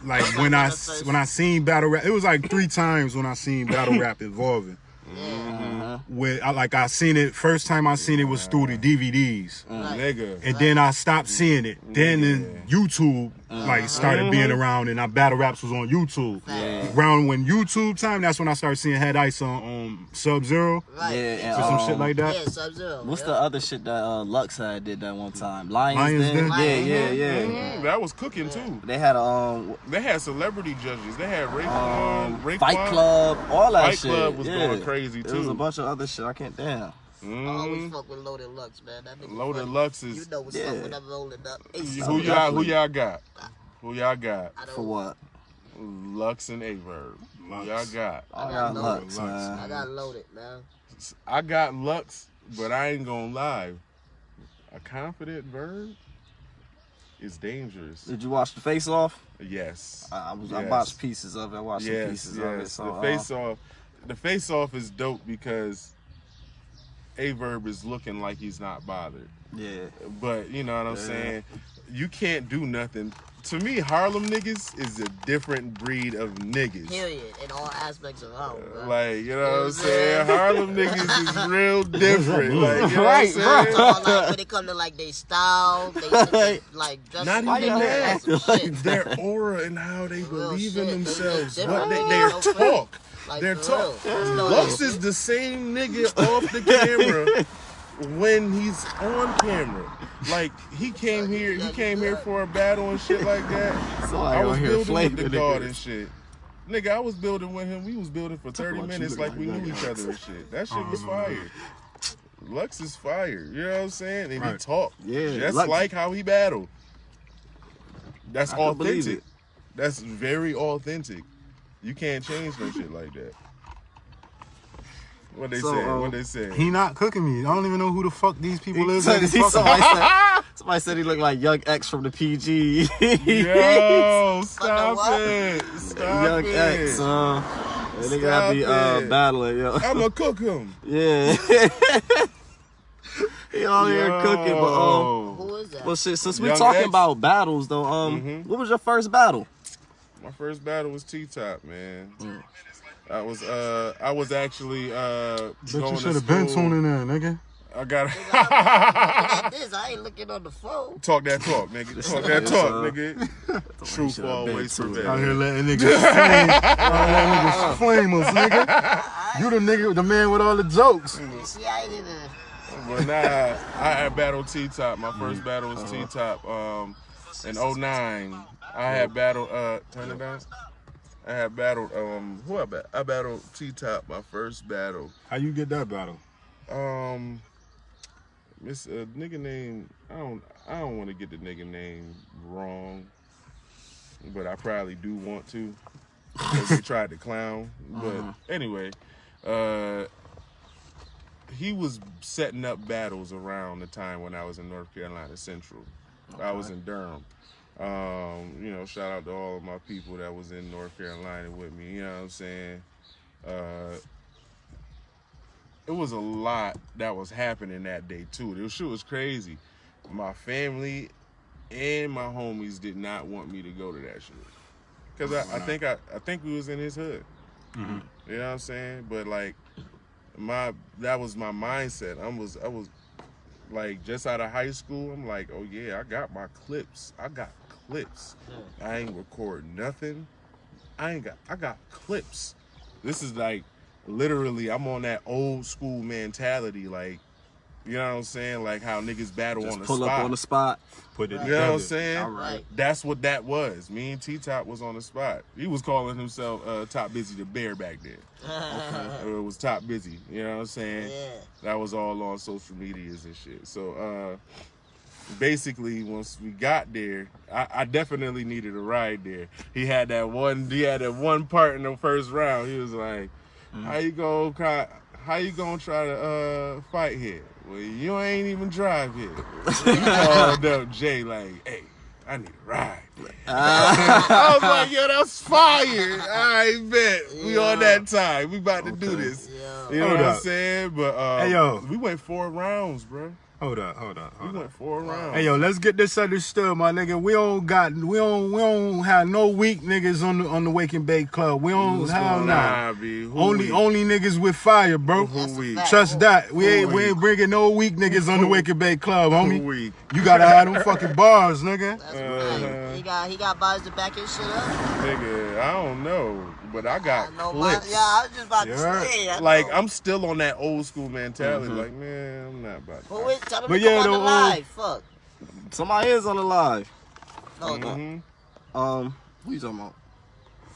like when I seen battle rap. It was like 3 times when I seen battle rap evolving. I seen it. First time I seen it was through the DVDs, nigga, and then I stopped seeing it. Then YouTube started being around, and our battle raps was on YouTube. Around when YouTube time, that's when I started seeing Head Ice on Sub-Zero, and some shit like that. Yeah, Sub-Zero. What's the other shit that Lux had did that one time? Lions Den? Yeah. That was cooking too. They had they had celebrity judges. They had Raekwon, Fight Club, all that Fight shit. Club was going crazy too. There was a bunch of other shit. I can't damn. I always fuck with Loaded Lux, man. That nigga Loaded funny. Lux is. You know what's up when I'm rolling up. Who y'all got? Who y'all got? For what? Lux and Averb. Who y'all got? I got Lux, man. I got Loaded, man. I got Lux, but I ain't gonna lie. A confident verb is dangerous. Did you watch the Face Off? Yes. I watched pieces of it. I watched some pieces of it. So, the Face Off is dope because Averb is looking like he's not bothered. Yeah. But you know what I'm saying? You can't do nothing. To me, Harlem niggas is a different breed of niggas. Period. In all aspects of Harlem. You know what I'm saying? Harlem niggas is real different. Like, you know right, what I'm saying? Like, when it comes to like they style, they like just not even that. Their aura and how they believe in themselves. What their talk. Like, their talk. real. Lux is the same nigga off the camera when he's on camera. Like he came here for a battle and shit like that. So I was building with the guard and shit. Nigga, I was building with him. We was building for 30 minutes like we knew each other and shit. That shit was fire. Lux is fire. You know what I'm saying? And he talk just like how he battled. That's authentic. That's very authentic. You can't change no shit like that. What they say? He not cooking me. I don't even know who the fuck these people is. Somebody said he looked like Young X from the PG. Yo, stop it. Stop Young X, they gotta be battling, yo. I'ma cook him. Yeah. He on here cooking, but who is that? Well, shit, since we talking about battles though, what was your first battle? My first battle was T-Top, man. I was actually going you should have been tuning in, nigga. I got I ain't looking on the phone. Talk that talk, nigga. Talk that talk, nigga. Truth always prevails. Out here letting niggas flame us, nigga. You the man with all the jokes. See, I ain't even. But nah, I had battled T-Top. My first battle was T-Top. In 2009, I had battled. Turn it down. I had battled. I battled T-Top. My first battle. How you get that battle? It's a nigga name. I don't want to get the nigga name wrong, but I probably do want to. Because he tried to clown. But anyway, he was setting up battles around the time when I was in North Carolina Central. Okay. I was in Durham. Shout out to all of my people that was in North Carolina with me. You know what I'm saying? It was a lot that was happening that day too. This shit was crazy. My family and my homies did not want me to go to that shit because I think we was in his hood. Mm-hmm. You know what I'm saying? But like that was my mindset. I was like just out of high school. I'm like, oh yeah, I got my clips. I got clips. I ain't record nothing. I got clips. This is like literally I'm on that old school mentality, like, you know what I'm saying? Like how niggas battle Just on the pull spot. up on the spot. Put it You know what I'm together. saying? All right. That's what that was. Me and T-Top was on the spot. He was calling himself Top Busy the Bear back then. Okay. It was Top Busy. You know what I'm saying? Yeah. That was all on social medias and shit. So basically, once we got there, I definitely needed a ride there. He had that one part in the first round. He was like, how you gonna try to fight here? Well, you ain't even drive here. He called up Jay like, hey, I need a ride. I was like, yo, that's fire. I bet. We on that time. We about to do this. You know what I'm saying? But Hey, yo. we went 4 rounds, bro. Hold up. We went 4 rounds. Hey, yo, let's get this understood, my nigga. We don't have no weak niggas on the Wake and Bake Club. We don't have nah, B. Only niggas with fire, bro. Who weak? Trust that. We ain't bringing no weak niggas on the Wake and Bake Club, homie. Who weak? You gotta have them fucking bars, nigga. That's right. He got bars to back his shit up. Nigga, I don't know, but I got clips. Yeah, I was just about to say. Like, I'm still on that old school mentality. Like, man, I'm not about to. Who is? Tell him But to come yeah, on the though, live. Fuck. Somebody is on the live. No, Who you talking about?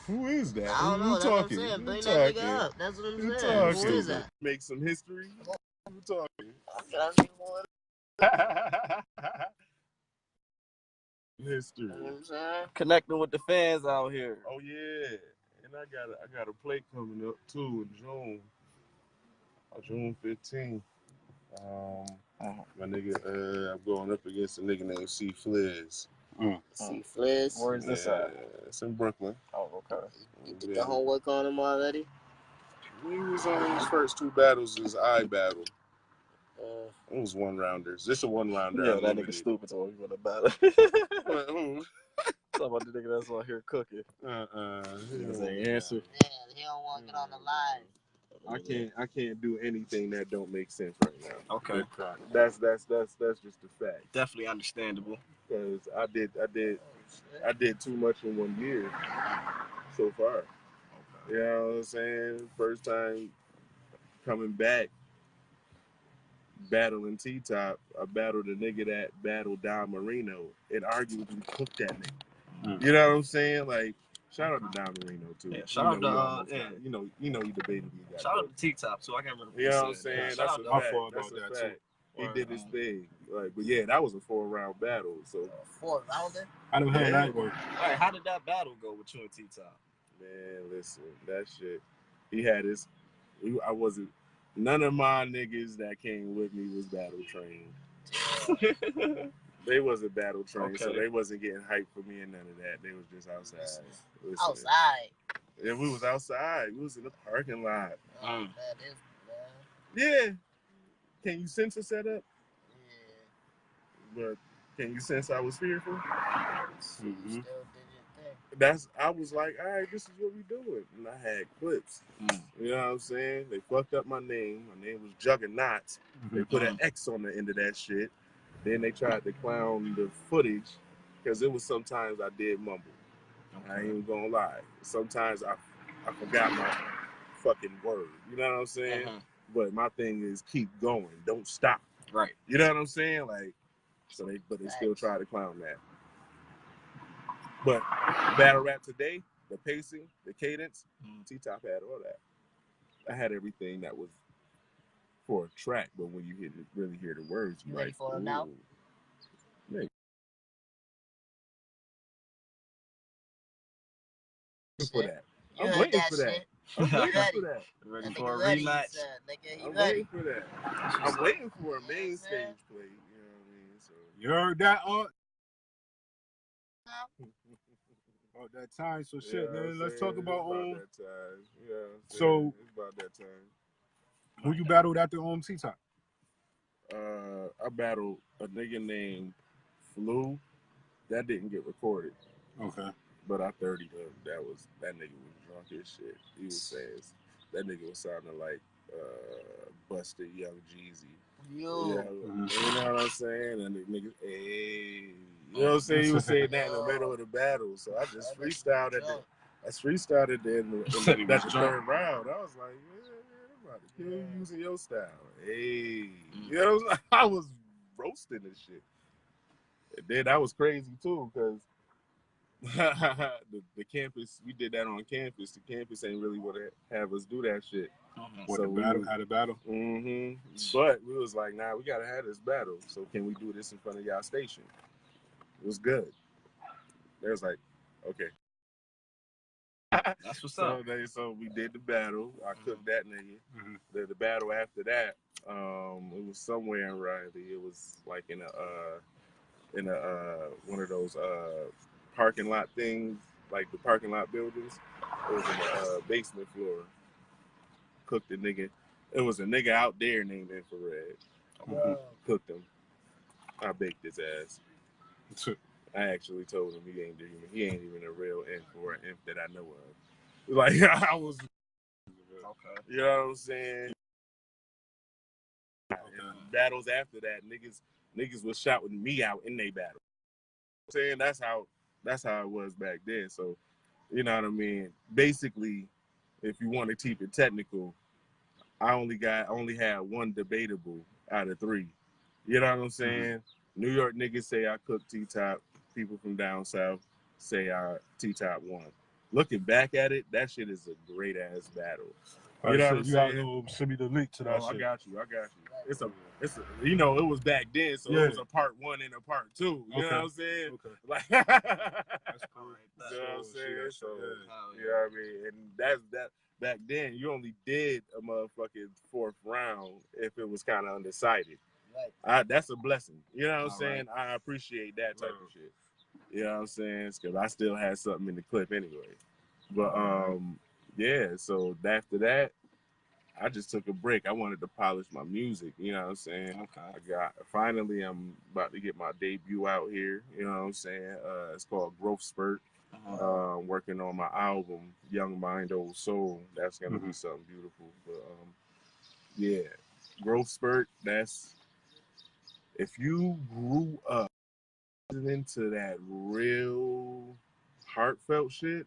Who is that? I don't know. Who That's what I'm talking? saying. Who Bring that talking? nigga up. That's what I'm Who saying. Who talking? is that? Make some history. Who talking? History. You know what I'm saying? Connecting with the fans out here. Oh yeah, and I got a plate coming up too in June 15th. My nigga, I'm going up against a nigga named C. Fliz. See Fliz. Where is this at? It's in Brooklyn. Oh, okay. You did the homework on him already? We was on his first 2 battles. His eye battle. It was 1-rounders. This a 1-rounder. Yeah, that nigga stupid. So you want to battle? Who? Talking about the nigga that's out here cooking. Niggas ain't answer. Yeah, he don't want to get on the live. I can't do anything that don't make sense right now. Okay. That's just a fact. Definitely understandable. Because I did too much in 1 year so far. You know what I'm saying? First time coming back, battling T-Top, I battled a nigga that battled Don Marino and arguably cooked that nigga. You know what I'm saying? Like, shout out to Don Marino too. Yeah, shout out to you know you debated me. Shout out to T-Top too. I can't remember. You know what I'm saying? That's a fact. That's a fact. He did his thing. Like, but yeah, that was a 4-round battle. So 4-rounder? I don't know how that work. All right, how did that battle go with you and T-Top? Man, listen, that shit. He had his. I wasn't. None of my niggas that came with me was battle trained. They wasn't battle trained, so they wasn't getting hyped for me and none of that. They was just outside. Listen, Outside? If we was outside, we was in the parking lot. Man. Yeah. Can you sense a setup? Yeah. But can you sense I was fearful? Still did your thing. I was like, all right, this is what we doing. And I had clips. You know what I'm saying? They fucked up my name. My name was Juggernaut. They put an X on the end of that shit. Then they tried to clown the footage because it was sometimes I did mumble. I ain't even gonna lie. Sometimes I forgot my fucking word. You know what I'm saying? But my thing is keep going. Don't stop. Right. You know what I'm saying? Like, but they still try to clown that. But battle rap today, the pacing, the cadence, T-Top had all that. I had everything that was for a track, but when you really hear the words, you ready for him now? Waiting for that. I'm waiting for that. I'm waiting for that. Ready for a rematch? I'm waiting for that. I'm waiting for a main stage play. You know what I mean? So You heard that, about that time, so shit, man. Let's talk about that time. Yeah. So it's about that time. Who you battled after T-Top? I battled a nigga named Flu. That didn't get recorded. Okay. But I 30'd him. That nigga was drunk as shit. He was saying that nigga was sounding like busted Young Jeezy. You know what I'm saying? And the nigga, hey. You know what I'm saying? He was saying that in the middle of the battle. So I just freestyled at the. I freestyled in the third round. I was like, yeah, I'm about to kill you using your style. Hey, you know, I was roasting this shit. And then that was crazy too, because the campus, we did that on campus. The campus ain't really want to have us do that shit. What, so the battle? Had a battle? Mm-hmm. But we was like, nah, we got to have this battle. So can we do this in front of y'all station? It was good. They was like, okay. That's what's up. So we did the battle. I cooked that nigga. The battle after that, it was somewhere in Riley. It was like in a one of those parking lot things, like the parking lot buildings. It was in the basement floor. Cooked the nigga. It was a nigga out there named Infrared. Cooked him. I baked his ass. I actually told him he ain't even a real imp or an imp that I know of. Like I was, okay. You know what I'm saying? Okay. And battles after that, niggas was shouting me out in they battle. Saying that's how it was back then. So, you know what I mean? Basically, if you want to keep it technical, I only had one debatable out of 3. You know what I'm saying? New York niggas say I cook T-Top. People from down south say T-Top won. Looking back at it, that shit is a great ass battle. You know what I'm saying? Send me the link to that shit. I got you. It's a you know, it was back then, so it was a part 1 and a part 2. You know what I'm saying? Okay. Like that's cool. You know what I'm saying? So you know what I mean? And that's that. Back then, you only did a motherfucking 4th round if it was kind of undecided. Right. That's a blessing. You know what I'm saying? Right. I appreciate that type of shit. You know what I'm saying? Because I still had something in the clip anyway. But yeah. So after that, I just took a break. I wanted to polish my music. You know what I'm saying? Okay. Finally, I'm about to get my debut out here. You know what I'm saying? It's called Growth Spurt. Working on my album, Young Mind, Old Soul. That's gonna be something beautiful. But yeah, Growth Spurt. That's if you grew up into that real heartfelt shit.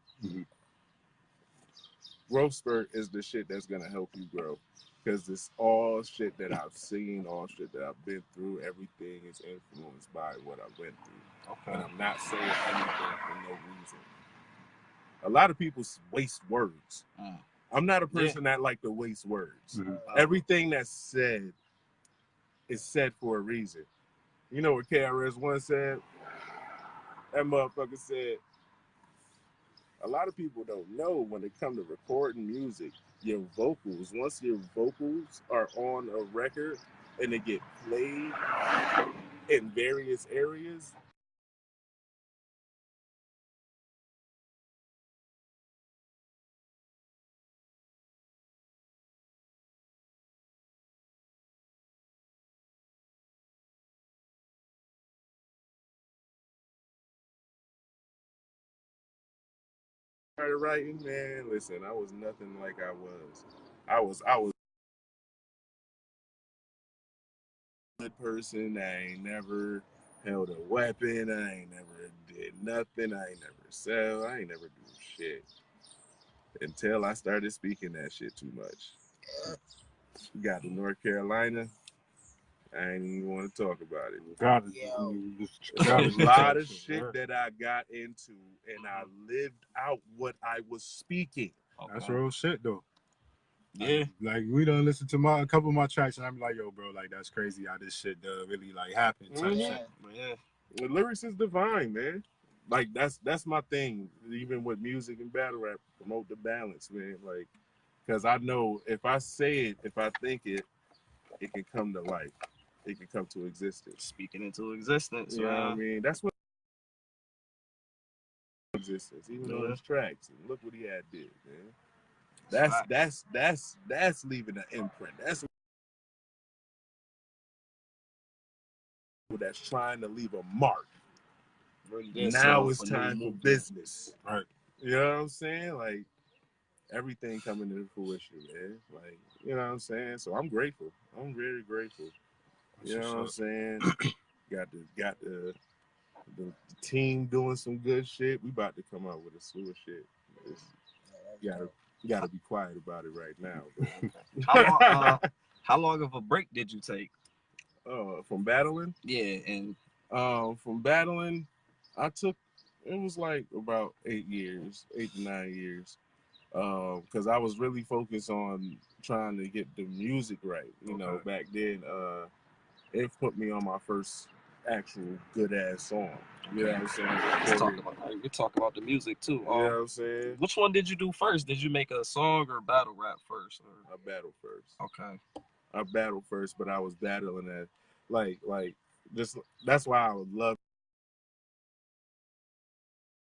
Growth Spurt is the shit that's gonna help you grow. Because it's all shit that I've seen, all shit that I've been through. Everything is influenced by what I went through. Okay. And I'm not saying anything for no reason. A lot of people waste words. I'm not a person that like to waste words. Everything that's said is said for a reason. You know what KRS-One said? That motherfucker said, a lot of people don't know when it comes to recording music, your vocals, once your vocals are on a record and they get played in various areas, started writing, man, listen, I was nothing like I was. I was a good person. I ain't never held a weapon. I ain't never did nothing. I ain't never sell. I ain't never do shit. Until I started speaking that shit too much. We got to North Carolina. I ain't even want to talk about it. There's a lot of shit that I got into, and I lived out what I was speaking. That's real shit, though. Yeah. Like we done listen to a couple of my tracks, and I'm like, yo, bro, like that's crazy how this shit really like happened. Shit. Yeah. The lyrics is divine, man. Like that's my thing. Even with music and battle rap, promote the balance, man. Like, because I know if I say it, if I think it, it can come to life. It can come to existence. Speaking into existence. You know what I mean? That's what existence. Even on his tracks, and look what he had did, man. That's leaving an imprint. That's that's trying to leave a mark. Now it's time for business. Right. You know what I'm saying? Like everything coming into fruition, man. Like, you know what I'm saying? So I'm grateful. I'm very grateful. You know what I'm saying? Got the The team doing some good shit. We about to come out with a slew of shit. You gotta be quiet about it right now. How long of a break did you take? From battling? Yeah, and from battling, it was like about 8 to 9 years. Because I was really focused on trying to get the music right. You know, back then, it put me on my first actual good ass song. You know what I'm saying? We talk about the music too. You know what I'm saying? Which one did you do first? Did you make a song or battle rap first? I battled first. Okay. I battled first, but I was battling at just that's why I would love.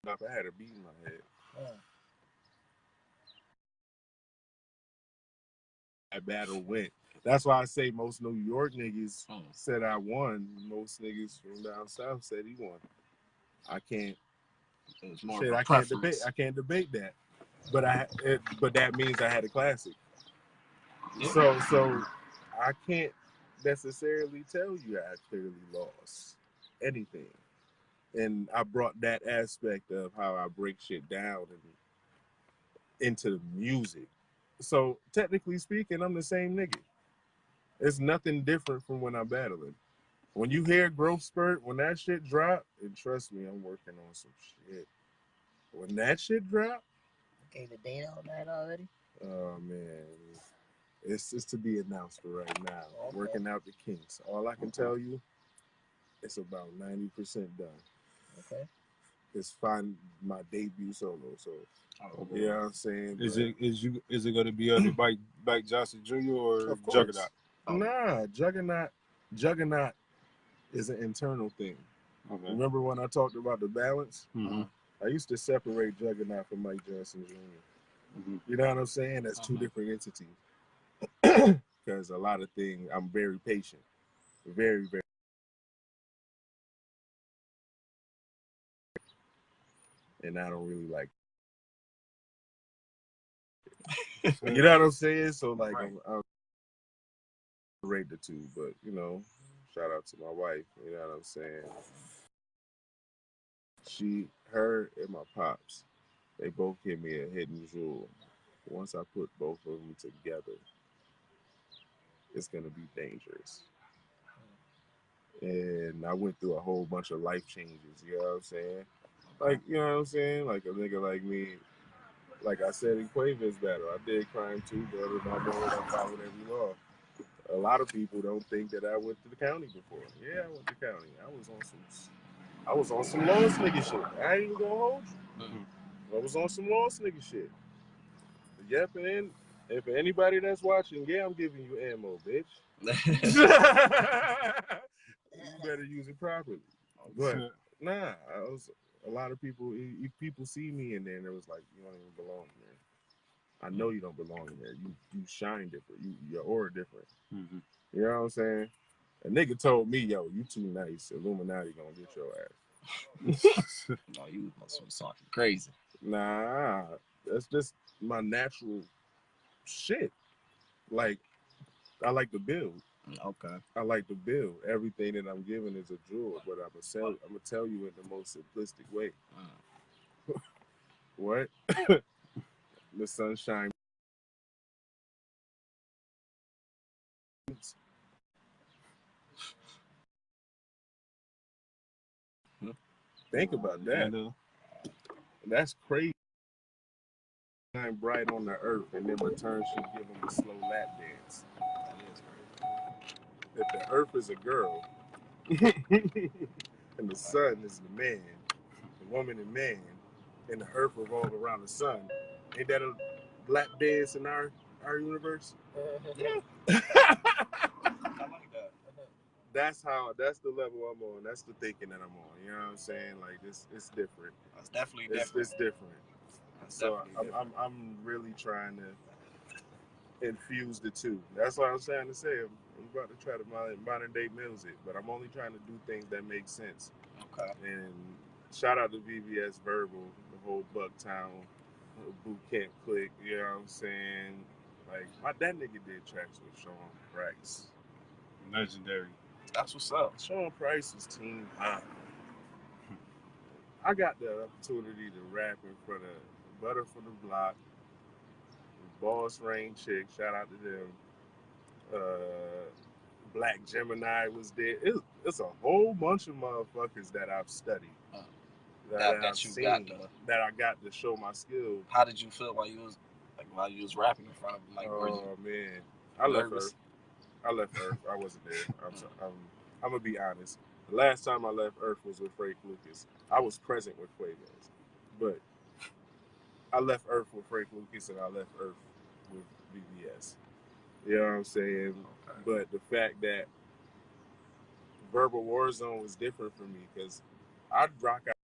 I had a beat in my head. That battle went. That's why I say most New York niggas said I won. Most niggas from down south said he won. I can't. I can't debate that. But that means I had a classic. Yeah. So I can't necessarily tell you I clearly lost anything. And I brought that aspect of how I break shit down and into the music. So technically speaking, I'm the same nigga. It's nothing different from when I'm battling. When you hear Growth Spurt, when that shit drop, and trust me, I'm working on some shit. When that shit drop, okay, the date on that already? Oh man, it's just to be announced for right now. Okay. Working out the kinks. All I can tell you, it's about 90% done. Okay. It's fine, my debut solo. So, you know what I'm saying? Is it going to be under Mike Johnson Jr. or Juggernaut? Nah, Juggernaut is an internal thing. Okay. Remember when I talked about the balance? Mm-hmm. I used to separate Juggernaut from Mike Johnson Jr. Mm-hmm. You know what I'm saying? That's two different entities. Because a lot of things, I'm very patient. Very, very. And I don't really like you know what I'm saying? So like I'm rate the two, but you know, shout out to my wife, you know what I'm saying? Her and my pops, they both give me a hidden jewel. Once I put both of them together, it's gonna be dangerous. And I went through a whole bunch of life changes, you know what I'm saying? Like, you know what I'm saying? Like a nigga like me, like I said in Quavia's battle, I did crime too, but I know I followed every law. A lot of people don't think that I went to the county before. Yeah, I went to the county. I was on some lost nigga shit. I ain't even gonna hold you. Mm-hmm. I was on some lost nigga shit. Yep, and if anybody that's watching, yeah, I'm giving you ammo, bitch. You better use it properly. But nah, a lot of people see me in there and it was like, you don't even belong there. I know you don't belong in there. You shine different. Your aura different. Mm-hmm. You know what I'm saying? A nigga told me, yo, you too nice. Illuminati gonna get your ass. No, you must be talking crazy. Nah, that's just my natural shit. Like, I like to build. Okay. I like to build. Everything that I'm giving is a jewel, but I'm gonna tell you in the most simplistic way. What? The sunshine. Think about that. That's crazy. Shine bright on the earth, and in return, she give him a slow lap dance. That is crazy. If the earth is a girl, and the sun is the man, the woman and man, and the earth revolve around the sun, ain't that a lap dance in our universe? Yeah. I like that. That's the level I'm on. That's the thinking that I'm on. You know what I'm saying? Like it's different. That's definitely different. It's different. So I'm really trying to infuse the two. That's what I'm trying to say. I'm about to try to modern day music, but I'm only trying to do things that make sense. Okay. And shout out to VBS Verbal, the whole Bucktown boot camp clique. You know what I'm saying? Like that nigga did tracks with Sean Price. Legendary. That's what's up. Sean Price was team hot. I got the opportunity to rap in front of Butter from the Block, Boss Rain Chick, shout out to them. Black Gemini was there. It's a whole bunch of motherfuckers that I've studied, that I've seen, that I got to show my skills. How did you feel while you was rapping in front of them? Like, oh man, I left Earth. I wasn't there. I'm gonna be honest. The last time I left Earth was with Frank Lucas. I was present with Quavez, but I left Earth with Frank Lucas and I left Earth with BBS. You know what I'm saying? Okay. But the fact that Verbal Warzone was different for me because I'd rock out.